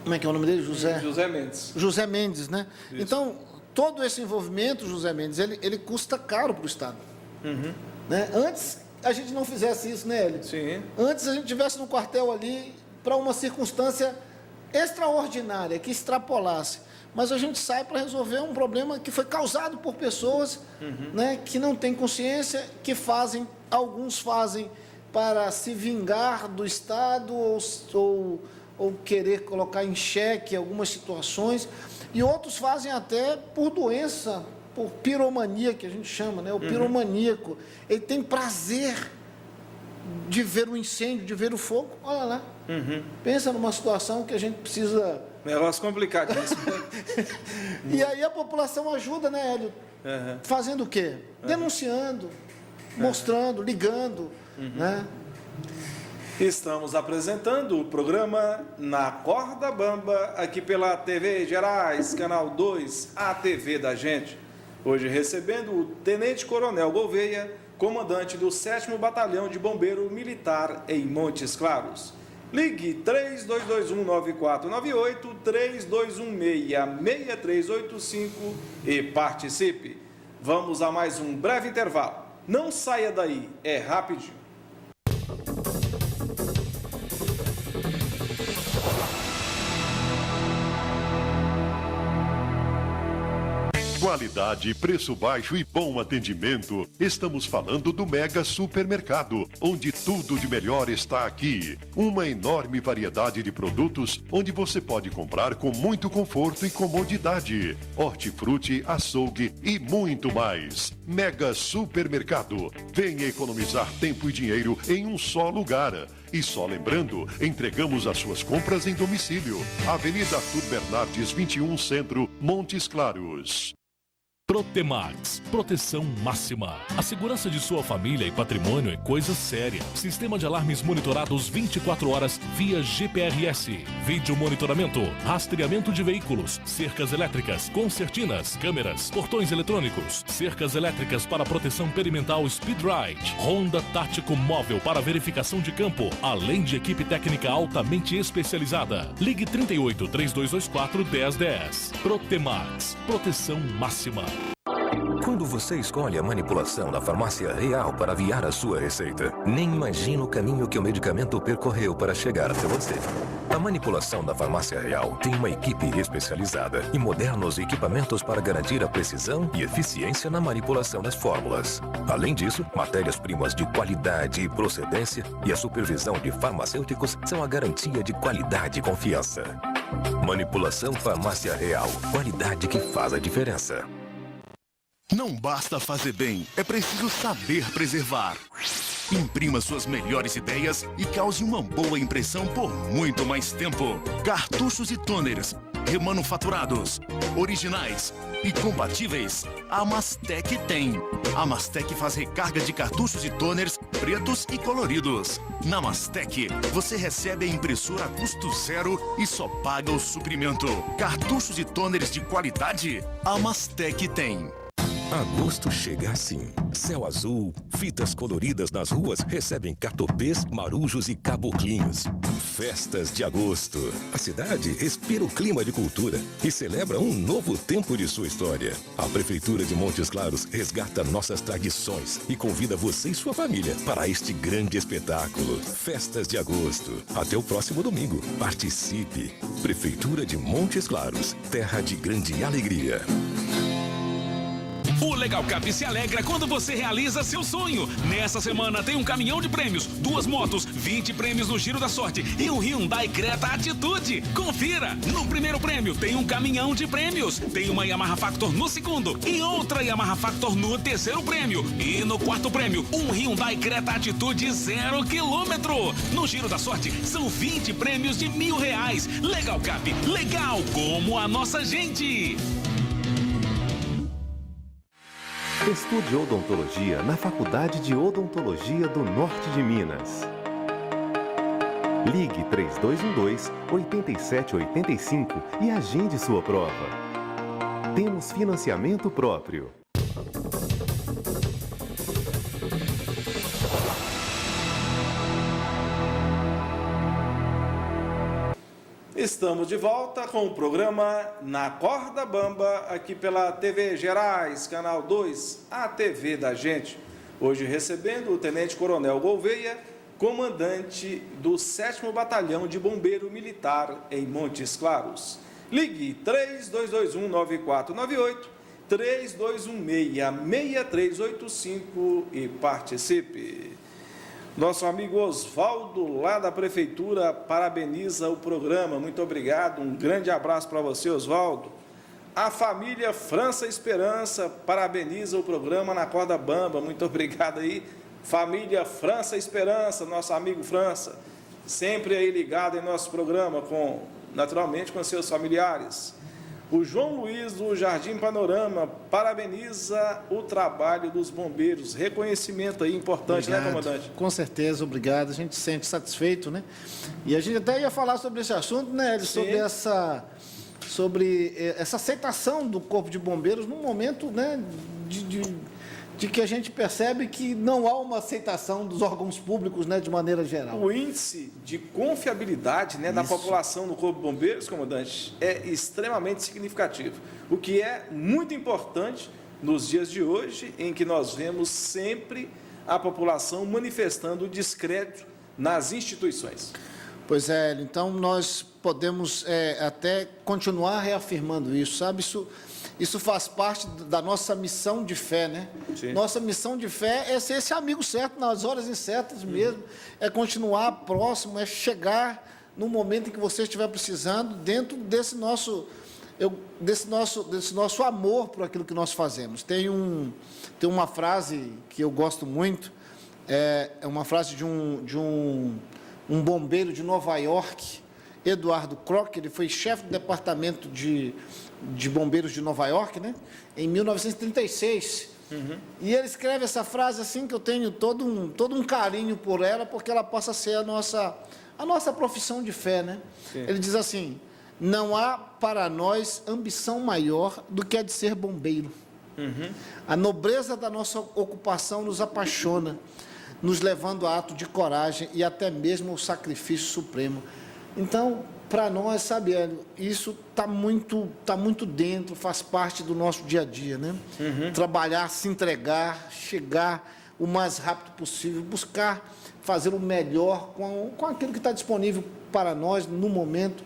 Como é que é o nome dele? José Mendes. José Mendes, né? Isso. Então, todo esse envolvimento, José Mendes, ele custa caro para o Estado. Né? Antes a gente não fizesse isso, né, Hélio? Sim. Antes a gente estivesse no quartel ali para uma circunstância extraordinária, que extrapolasse. Mas a gente sai para resolver um problema que foi causado por pessoas né, que não têm consciência, que alguns fazem para se vingar do Estado ou querer colocar em xeque algumas situações, e outros fazem até por doença, por piromania, que a gente chama, né? O piromaníaco, ele tem prazer de ver o incêndio, de ver o fogo. Olha lá, pensa numa situação que a gente precisa... Negócio complicadíssimo. E aí a população ajuda, né, Hélio? Fazendo o quê? Denunciando, mostrando, ligando, né? Estamos apresentando o programa Na Corda Bamba, aqui pela TV Gerais, Canal 2, a TV da gente. Hoje recebendo o Tenente Coronel Gouveia, comandante do 7º Batalhão de Bombeiro Militar em Montes Claros. Ligue 3221-9498, 3216-6385 e participe. Vamos a mais um breve intervalo. Não saia daí, é rapidinho. Qualidade, preço baixo e bom atendimento. Estamos falando do Mega Supermercado, onde tudo de melhor está aqui. Uma enorme variedade de produtos, onde você pode comprar com muito conforto e comodidade. Hortifruti, açougue e muito mais. Mega Supermercado. Venha economizar tempo e dinheiro em um só lugar. E só lembrando, entregamos as suas compras em domicílio. Avenida Arthur Bernardes, 21 Centro, Montes Claros. Protemax, proteção máxima. A segurança de sua família e patrimônio é coisa séria. Sistema de alarmes monitorados 24 horas via GPRS. Vídeo monitoramento, rastreamento de veículos, cercas elétricas, concertinas, câmeras, portões eletrônicos, cercas elétricas para proteção perimetral Speed Ride, Ronda tático móvel para verificação de campo, além de equipe técnica altamente especializada. Ligue 38 3224 1010. Protemax, proteção máxima. Quando você escolhe a manipulação da Farmácia Real para aviar a sua receita, nem imagina o caminho que o medicamento percorreu para chegar até você. A manipulação da Farmácia Real tem uma equipe especializada e modernos equipamentos para garantir a precisão e eficiência na manipulação das fórmulas. Além disso, matérias-primas de qualidade e procedência e a supervisão de farmacêuticos são a garantia de qualidade e confiança. Manipulação Farmácia Real. Qualidade que faz a diferença. Não basta fazer bem, é preciso saber preservar. Imprima suas melhores ideias e cause uma boa impressão por muito mais tempo. Cartuchos e toners, remanufaturados, originais e compatíveis, a Mastec tem. A Mastec faz recarga de cartuchos e toners pretos e coloridos. Na Mastec, você recebe a impressora a custo zero e só paga o suprimento. Cartuchos e toners de qualidade, a Mastec tem. Agosto chega assim. Céu azul, fitas coloridas nas ruas recebem catopês, marujos e caboclinhos. Festas de agosto. A cidade respira o clima de cultura e celebra um novo tempo de sua história. A Prefeitura de Montes Claros resgata nossas tradições e convida você e sua família para este grande espetáculo. Festas de agosto. Até o próximo domingo. Participe. Prefeitura de Montes Claros. Terra de grande alegria. O Legal Cap se alegra quando você realiza seu sonho. Nessa semana tem um caminhão de prêmios, 2 motos, 20 prêmios no Giro da Sorte e um Hyundai Creta Atitude. Confira! No primeiro prêmio tem um caminhão de prêmios, tem uma Yamaha Factor no segundo e outra Yamaha Factor no terceiro prêmio. E no quarto prêmio, um Hyundai Creta Atitude 0 km. No Giro da Sorte são 20 prêmios de R$1.000. Legal Cap, legal como a nossa gente! Estude odontologia na Faculdade de Odontologia do Norte de Minas. Ligue 3212-8785 e agende sua prova. Temos financiamento próprio. Estamos de volta com o programa Na Corda Bamba, aqui pela TV Gerais, Canal 2, a TV da gente. Hoje recebendo o Tenente Coronel Gouveia, comandante do 7º Batalhão de Bombeiro Militar em Montes Claros. Ligue 3221-9498, 3216-6385 e participe. Nosso amigo Oswaldo, lá da Prefeitura, parabeniza o programa. Muito obrigado. Um grande abraço para você, Oswaldo. A família França Esperança parabeniza o programa Na Corda Bamba. Muito obrigado aí. Família França Esperança, nosso amigo França. Sempre aí ligado em nosso programa, naturalmente com seus familiares. O João Luiz do Jardim Panorama parabeniza o trabalho dos bombeiros. Reconhecimento aí importante, obrigado, né, comandante? Com certeza, obrigado. A gente se sente satisfeito, né? E a gente até ia falar sobre esse assunto, né, sobre essa aceitação do Corpo de Bombeiros num momento, né, de que a gente percebe que não há uma aceitação dos órgãos públicos, né, de maneira geral. O índice de confiabilidade, né, da população no Corpo de Bombeiros, comandante, é extremamente significativo, o que é muito importante nos dias de hoje, em que nós vemos sempre a população manifestando descrédito nas instituições. Pois é, então nós podemos até continuar reafirmando isso, sabe? Isso faz parte da nossa missão de fé, né? Sim. Nossa missão de fé é ser esse amigo certo nas horas incertas mesmo, é continuar próximo, é chegar no momento em que você estiver precisando, dentro desse nosso amor por aquilo que nós fazemos. Tem uma frase que eu gosto muito, é uma frase de um bombeiro de Nova York, Eduardo Kroc. Ele foi chefe do departamento de bombeiros de Nova York, né? Em 1936. Uhum. E ele escreve essa frase assim, que eu tenho todo um carinho por ela, porque ela passa a ser a nossa profissão de fé, né? Sim. Ele diz assim: não há para nós ambição maior do que a de ser bombeiro. Uhum. A nobreza da nossa ocupação nos apaixona, nos levando a ato de coragem e até mesmo o sacrifício supremo. Então, para nós, sabe, isso está muito dentro, faz parte do nosso dia a dia, né? Uhum. Trabalhar, se entregar, chegar o mais rápido possível, buscar fazer o melhor com aquilo que está disponível para nós no momento,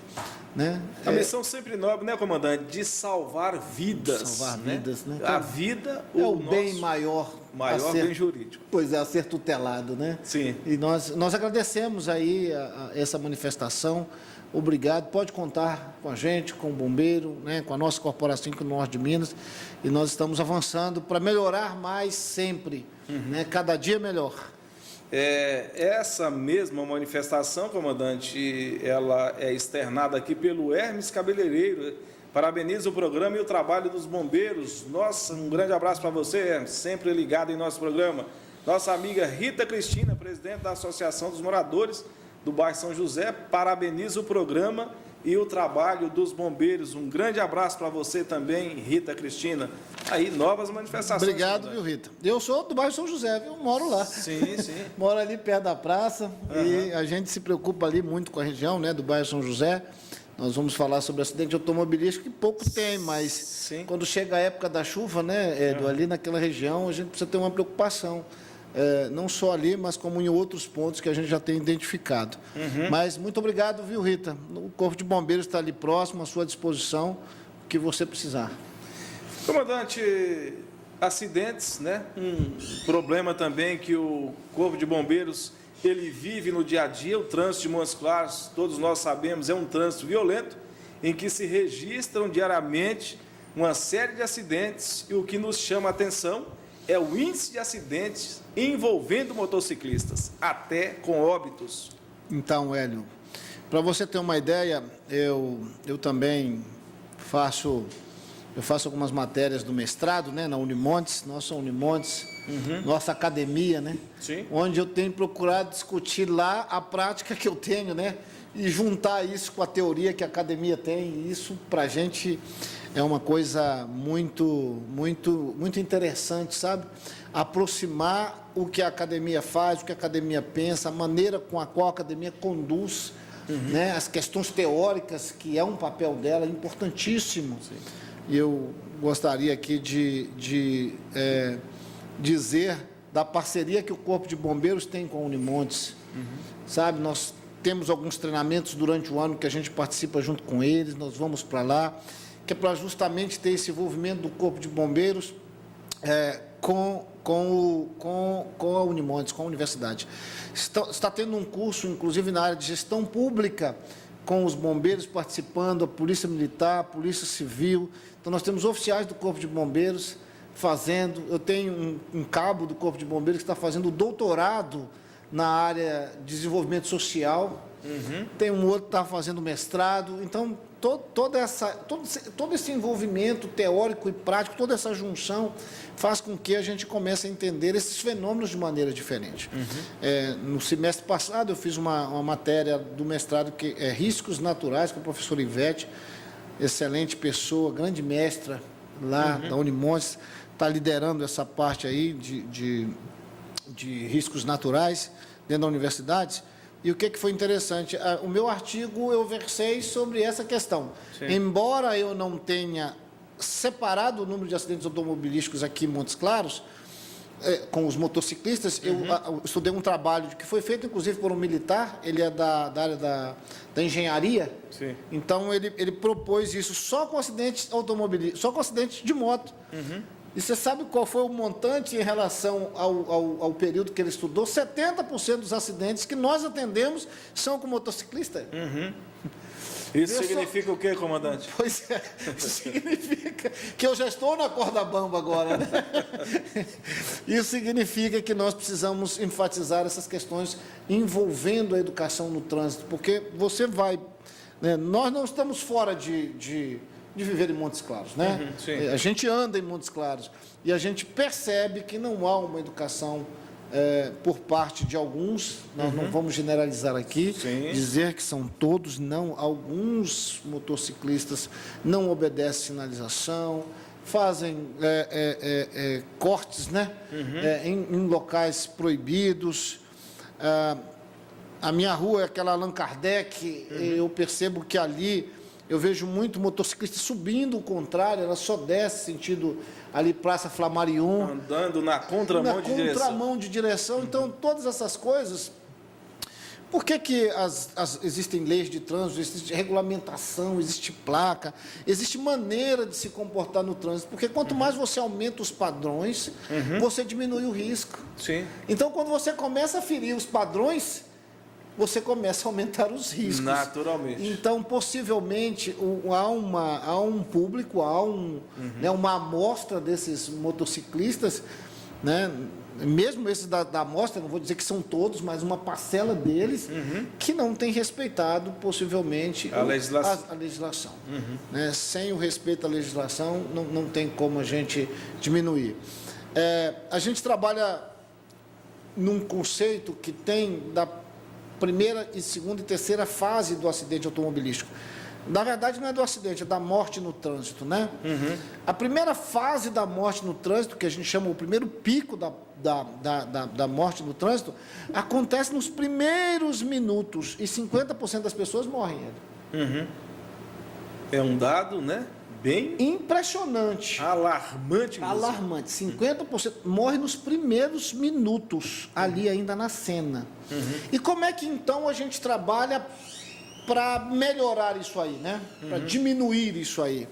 né? A missão sempre nobre, né, comandante? De salvar vidas. Salvar vidas, né? A vida é o bem maior bem jurídico. Pois é, a ser tutelado, né? Sim. E nós agradecemos aí essa manifestação. Obrigado, pode contar com a gente, com o bombeiro, né, com a nossa corporação aqui no Norte de Minas, e nós estamos avançando para melhorar mais sempre, né, cada dia melhor. Essa mesma manifestação, comandante, ela é externada aqui pelo Hermes Cabeleireiro. Parabeniza o programa e o trabalho dos bombeiros. Nossa, um grande abraço para você, Hermes, sempre ligado em nosso programa. Nossa amiga Rita Cristina, presidente da Associação dos Moradores do bairro São José, parabeniza o programa e o trabalho dos bombeiros. Um grande abraço para você também, Rita Cristina. Aí, novas manifestações. Obrigado, viu, Rita? Eu sou do bairro São José, viu? Moro lá. Sim, sim. Moro ali perto da praça, e a gente se preocupa ali muito com a região, né, do bairro São José. Nós vamos falar sobre acidente automobilístico, que pouco tem, mas sim, quando chega a época da chuva, né, ali naquela região, a gente precisa ter uma preocupação. Não só ali, mas como em outros pontos que a gente já tem identificado. Uhum. Mas muito obrigado, viu, Rita? O Corpo de Bombeiros está ali próximo, à sua disposição, o que você precisar. Comandante, acidentes, né? Um problema também que o Corpo de Bombeiros ele vive no dia a dia. O trânsito de Montes Claros, todos nós sabemos, é um trânsito violento, em que se registram diariamente uma série de acidentes, e o que nos chama a atenção é o índice de acidentes envolvendo motociclistas, até com óbitos. Então, Hélio, para você ter uma ideia, eu também faço algumas matérias do mestrado, né, na Unimontes, nossa Unimontes, nossa academia, né? Sim. Onde eu tenho procurado discutir lá a prática que eu tenho, né? E juntar isso com a teoria que a academia tem. E isso, para a gente, é uma coisa muito interessante, sabe? Aproximar o que a academia faz, o que a academia pensa, a maneira com a qual a academia conduz né? As questões teóricas, que é um papel dela importantíssimo. Sim. E eu gostaria aqui de dizer da parceria que o Corpo de Bombeiros tem com a Unimontes. Sabe, nós temos alguns treinamentos durante o ano que a gente participa junto com eles, nós vamos para lá, que é para justamente ter esse envolvimento do Corpo de Bombeiros com a Unimontes, com a universidade. Está tendo um curso, inclusive na área de gestão pública, com os bombeiros participando, a Polícia Militar, a Polícia Civil. Então, nós temos oficiais do Corpo de Bombeiros fazendo. Eu tenho um cabo do Corpo de Bombeiros que está fazendo doutorado na área de desenvolvimento social. Tem um outro que está fazendo mestrado. Então, todo esse envolvimento teórico e prático, toda essa junção faz com que a gente comece a entender esses fenômenos de maneira diferente. No semestre passado, eu fiz uma matéria do mestrado que é Riscos Naturais, com a professora Ivete, excelente pessoa, grande mestra lá da Unimontes, está liderando essa parte aí de riscos naturais dentro da universidade. E o que foi interessante? O meu artigo eu versei sobre essa questão. Sim. Embora eu não tenha separado o número de acidentes automobilísticos aqui em Montes Claros, com os motociclistas, eu estudei um trabalho que foi feito, inclusive, por um militar, ele é da área da engenharia. Sim. Então, ele propôs isso só com acidentes automobilísticos, só com acidentes de moto. E você sabe qual foi o montante em relação ao período que ele estudou? 70% dos acidentes que nós atendemos são com motociclista. Isso significa o quê, comandante? Pois é, isso significa que eu já estou na corda bamba agora, né? Isso significa que nós precisamos enfatizar essas questões envolvendo a educação no trânsito, porque você vai... né, nós não estamos fora de viver em Montes Claros, né? A gente anda em Montes Claros e a gente percebe que não há uma educação por parte de alguns, nós não vamos generalizar aqui, dizer que são todos, não, alguns motociclistas não obedecem sinalização, fazem cortes, né? Em locais proibidos. A minha rua é aquela Allan Kardec, eu percebo que ali eu vejo muito motociclista subindo o contrário, ela só desce sentido ali Praça Flammarion. Andando na contramão de direção. Na contramão de direção. Então, todas essas coisas... Por que existem leis de trânsito, existe regulamentação, existe placa, existe maneira de se comportar no trânsito? Porque quanto mais você aumenta os padrões, você diminui o risco. Sim. Então, quando você começa a ferir os padrões, você começa a aumentar os riscos. Naturalmente. Então, possivelmente, há um público, né, uma amostra desses motociclistas, né, mesmo esses da amostra, não vou dizer que são todos, mas uma parcela deles, que não tem respeitado, possivelmente, a legislação. Né? Sem o respeito à legislação, não tem como a gente diminuir. A gente trabalha num conceito que tem da primeira e segunda e terceira fase do acidente automobilístico. Na verdade, não é do acidente, é da morte no trânsito, né? A primeira fase da morte no trânsito, que a gente chama o primeiro pico da morte no trânsito, acontece nos primeiros minutos e 50% das pessoas morrem. É um dado, né? Bem impressionante. Alarmante. Alarmante. 50% morre nos primeiros minutos, ali ainda na cena. E como é que, então, a gente trabalha para melhorar isso aí, né? Para diminuir isso aí?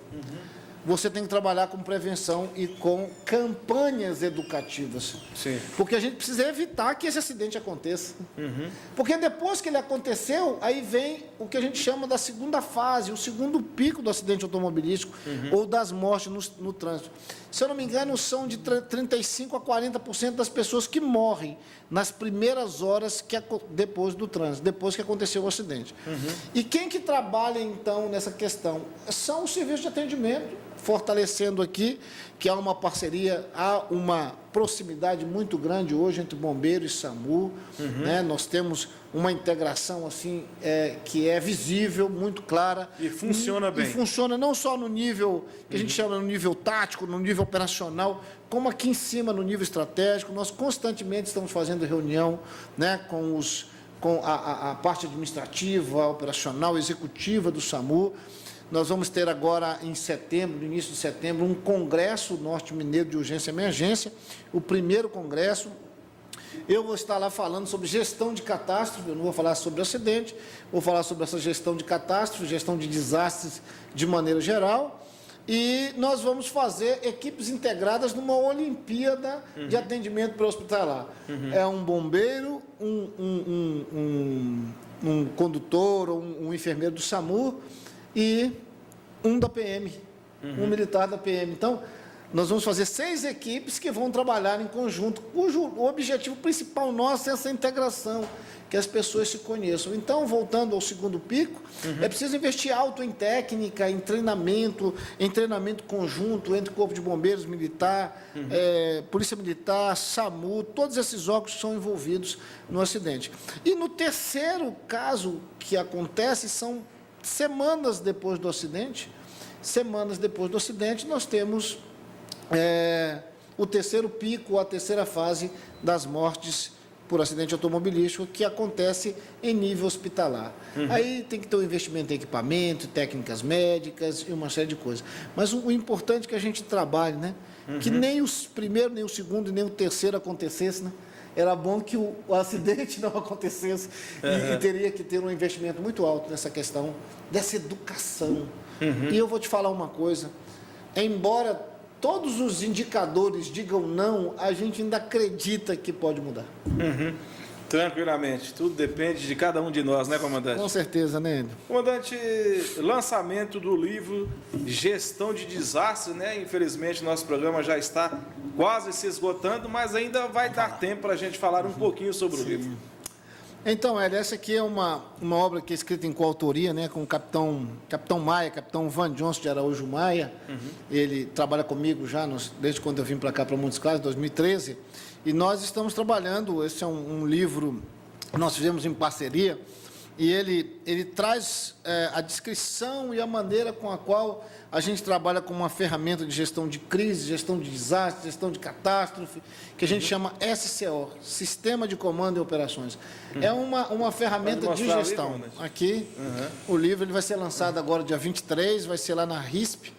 Você tem que trabalhar com prevenção e com campanhas educativas. Sim. Porque a gente precisa evitar que esse acidente aconteça. Porque depois que ele aconteceu, aí vem o que a gente chama da segunda fase, o segundo pico do acidente automobilístico ou das mortes no trânsito. Se eu não me engano, são de 35% a 40% das pessoas que morrem nas primeiras horas depois do trânsito, depois que aconteceu o acidente. E quem que trabalha, então, nessa questão? São os serviços de atendimento, fortalecendo aqui que há uma parceria, há uma proximidade muito grande hoje entre bombeiro e SAMU, né? Nós temos uma integração assim que é visível, muito clara. E funciona bem. E funciona não só no nível que a gente chama no nível tático, no nível operacional, como aqui em cima no nível estratégico. Nós constantemente estamos fazendo reunião, né, com com a parte administrativa, operacional, executiva do SAMU. Nós vamos ter agora em setembro, no início de setembro, um congresso Norte Mineiro de Urgência e Emergência, o primeiro congresso. Eu vou estar lá falando sobre gestão de catástrofe, eu não vou falar sobre acidente, vou falar sobre essa gestão de catástrofe, gestão de desastres de maneira geral. E nós vamos fazer equipes integradas numa Olimpíada de atendimento pré-hospitalar. É um bombeiro, um condutor, um enfermeiro do SAMU e um da PM, um militar da PM. Então, nós vamos fazer 6 equipes que vão trabalhar em conjunto, cujo o objetivo principal nosso é essa integração, que as pessoas se conheçam. Então, voltando ao segundo pico, é preciso investir alto em técnica, em treinamento conjunto entre Corpo de Bombeiros Militar, Polícia Militar, SAMU, todos esses órgãos são envolvidos no acidente. E no terceiro caso que acontece, são semanas depois do acidente, nós temos o terceiro pico, a terceira fase das mortes por acidente automobilístico, que acontece em nível hospitalar. Aí tem que ter um investimento em equipamento, técnicas médicas e uma série de coisas. Mas o importante é que a gente trabalhe, né? Que nem o primeiro, nem o segundo, nem o terceiro acontecesse, né? Era bom que o acidente não acontecesse e teria que ter um investimento muito alto nessa questão dessa educação. E eu vou te falar uma coisa, embora todos os indicadores digam não, a gente ainda acredita que pode mudar. Tranquilamente, tudo depende de cada um de nós, né, comandante? Com certeza, né, Endo? Comandante, lançamento do livro Gestão de Desastres, né? Infelizmente, nosso programa já está quase se esgotando, mas ainda vai dar tempo para a gente falar um pouquinho sobre o livro. Então, Hélio, essa aqui é uma obra que é escrita em coautoria, né, com o capitão Maia, capitão Van Johnson de Araújo Maia. Ele trabalha comigo já desde quando eu vim para cá, para Montes Claros, em 2013. E nós estamos trabalhando, esse é um livro que nós fizemos em parceria, e ele traz a descrição e a maneira com a qual a gente trabalha com uma ferramenta de gestão de crise, gestão de desastre, gestão de catástrofe, que a gente chama SCO, Sistema de Comando e Operações. É uma ferramenta de gestão. Aqui, o livro ele vai ser lançado agora dia 23, vai ser lá na RISP,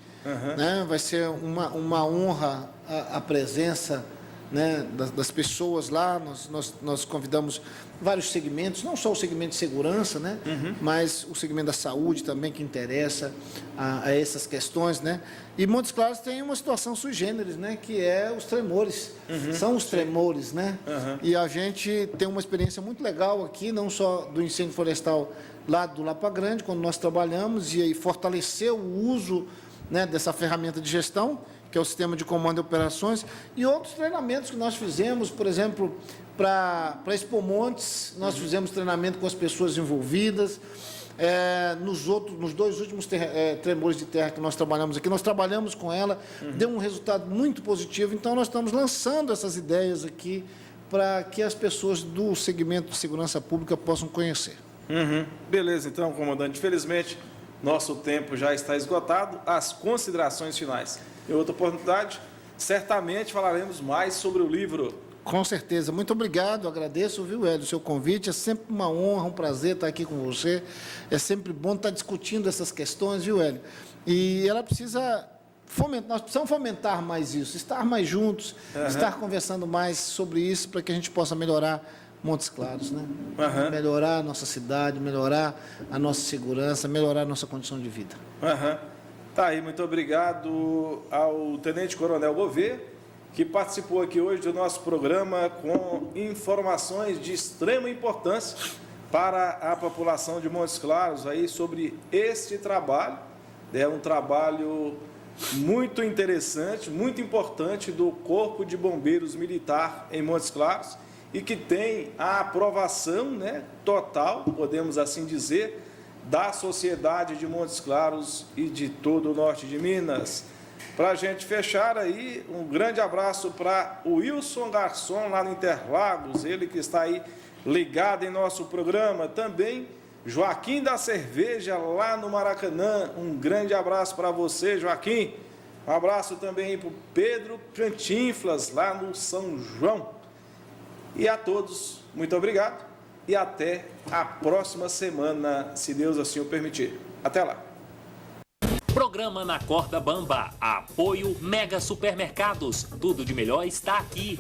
né? Vai ser uma honra a presença, né, das pessoas lá. Nós convidamos vários segmentos, não só o segmento de segurança, né, mas o segmento da saúde também, que interessa a essas questões, né. E Montes Claros tem uma situação sui generis, né, que é os tremores. São os tremores, né. E a gente tem uma experiência muito legal aqui, não só do incêndio florestal lá do Lapa Grande, quando nós trabalhamos, e aí fortaleceu o uso, né, dessa ferramenta de gestão, que é o Sistema de Comando e Operações, e outros treinamentos que nós fizemos, por exemplo, para Expo Montes, nós fizemos treinamento com as pessoas envolvidas. Nos 2 últimos tremores de terra que nós trabalhamos aqui, nós trabalhamos com ela, deu um resultado muito positivo. Então, nós estamos lançando essas ideias aqui para que as pessoas do segmento de segurança pública possam conhecer. Beleza, então, comandante. Infelizmente, nosso tempo já está esgotado. As considerações finais. Em outra oportunidade, certamente falaremos mais sobre o livro. Com certeza. Muito obrigado. Agradeço, viu, Hélio, o seu convite. É sempre uma honra, um prazer estar aqui com você. É sempre bom estar discutindo essas questões, viu, Hélio? E ela precisa fomentar, nós precisamos fomentar mais isso, estar mais juntos, estar conversando mais sobre isso, para que a gente possa melhorar Montes Claros, né? Melhorar a nossa cidade, melhorar a nossa segurança, melhorar a nossa condição de vida. Tá aí, muito obrigado ao Tenente Coronel Gouveia, que participou aqui hoje do nosso programa com informações de extrema importância para a população de Montes Claros aí sobre este trabalho. É um trabalho muito interessante, muito importante do Corpo de Bombeiros Militar em Montes Claros e que tem a aprovação, né, total, podemos assim dizer, da sociedade de Montes Claros e de todo o norte de Minas. Para a gente fechar aí, um grande abraço para o Wilson Garçom, lá no Interlagos, ele que está aí ligado em nosso programa. Também Joaquim da Cerveja, lá no Maracanã. Um grande abraço para você, Joaquim. Um abraço também para o Pedro Cantinflas, lá no São João. E a todos, muito obrigado. e até a próxima semana, se Deus assim o permitir. Até lá. Programa Na Corda Bamba. Apoio Mega Supermercados. Tudo de melhor está aqui.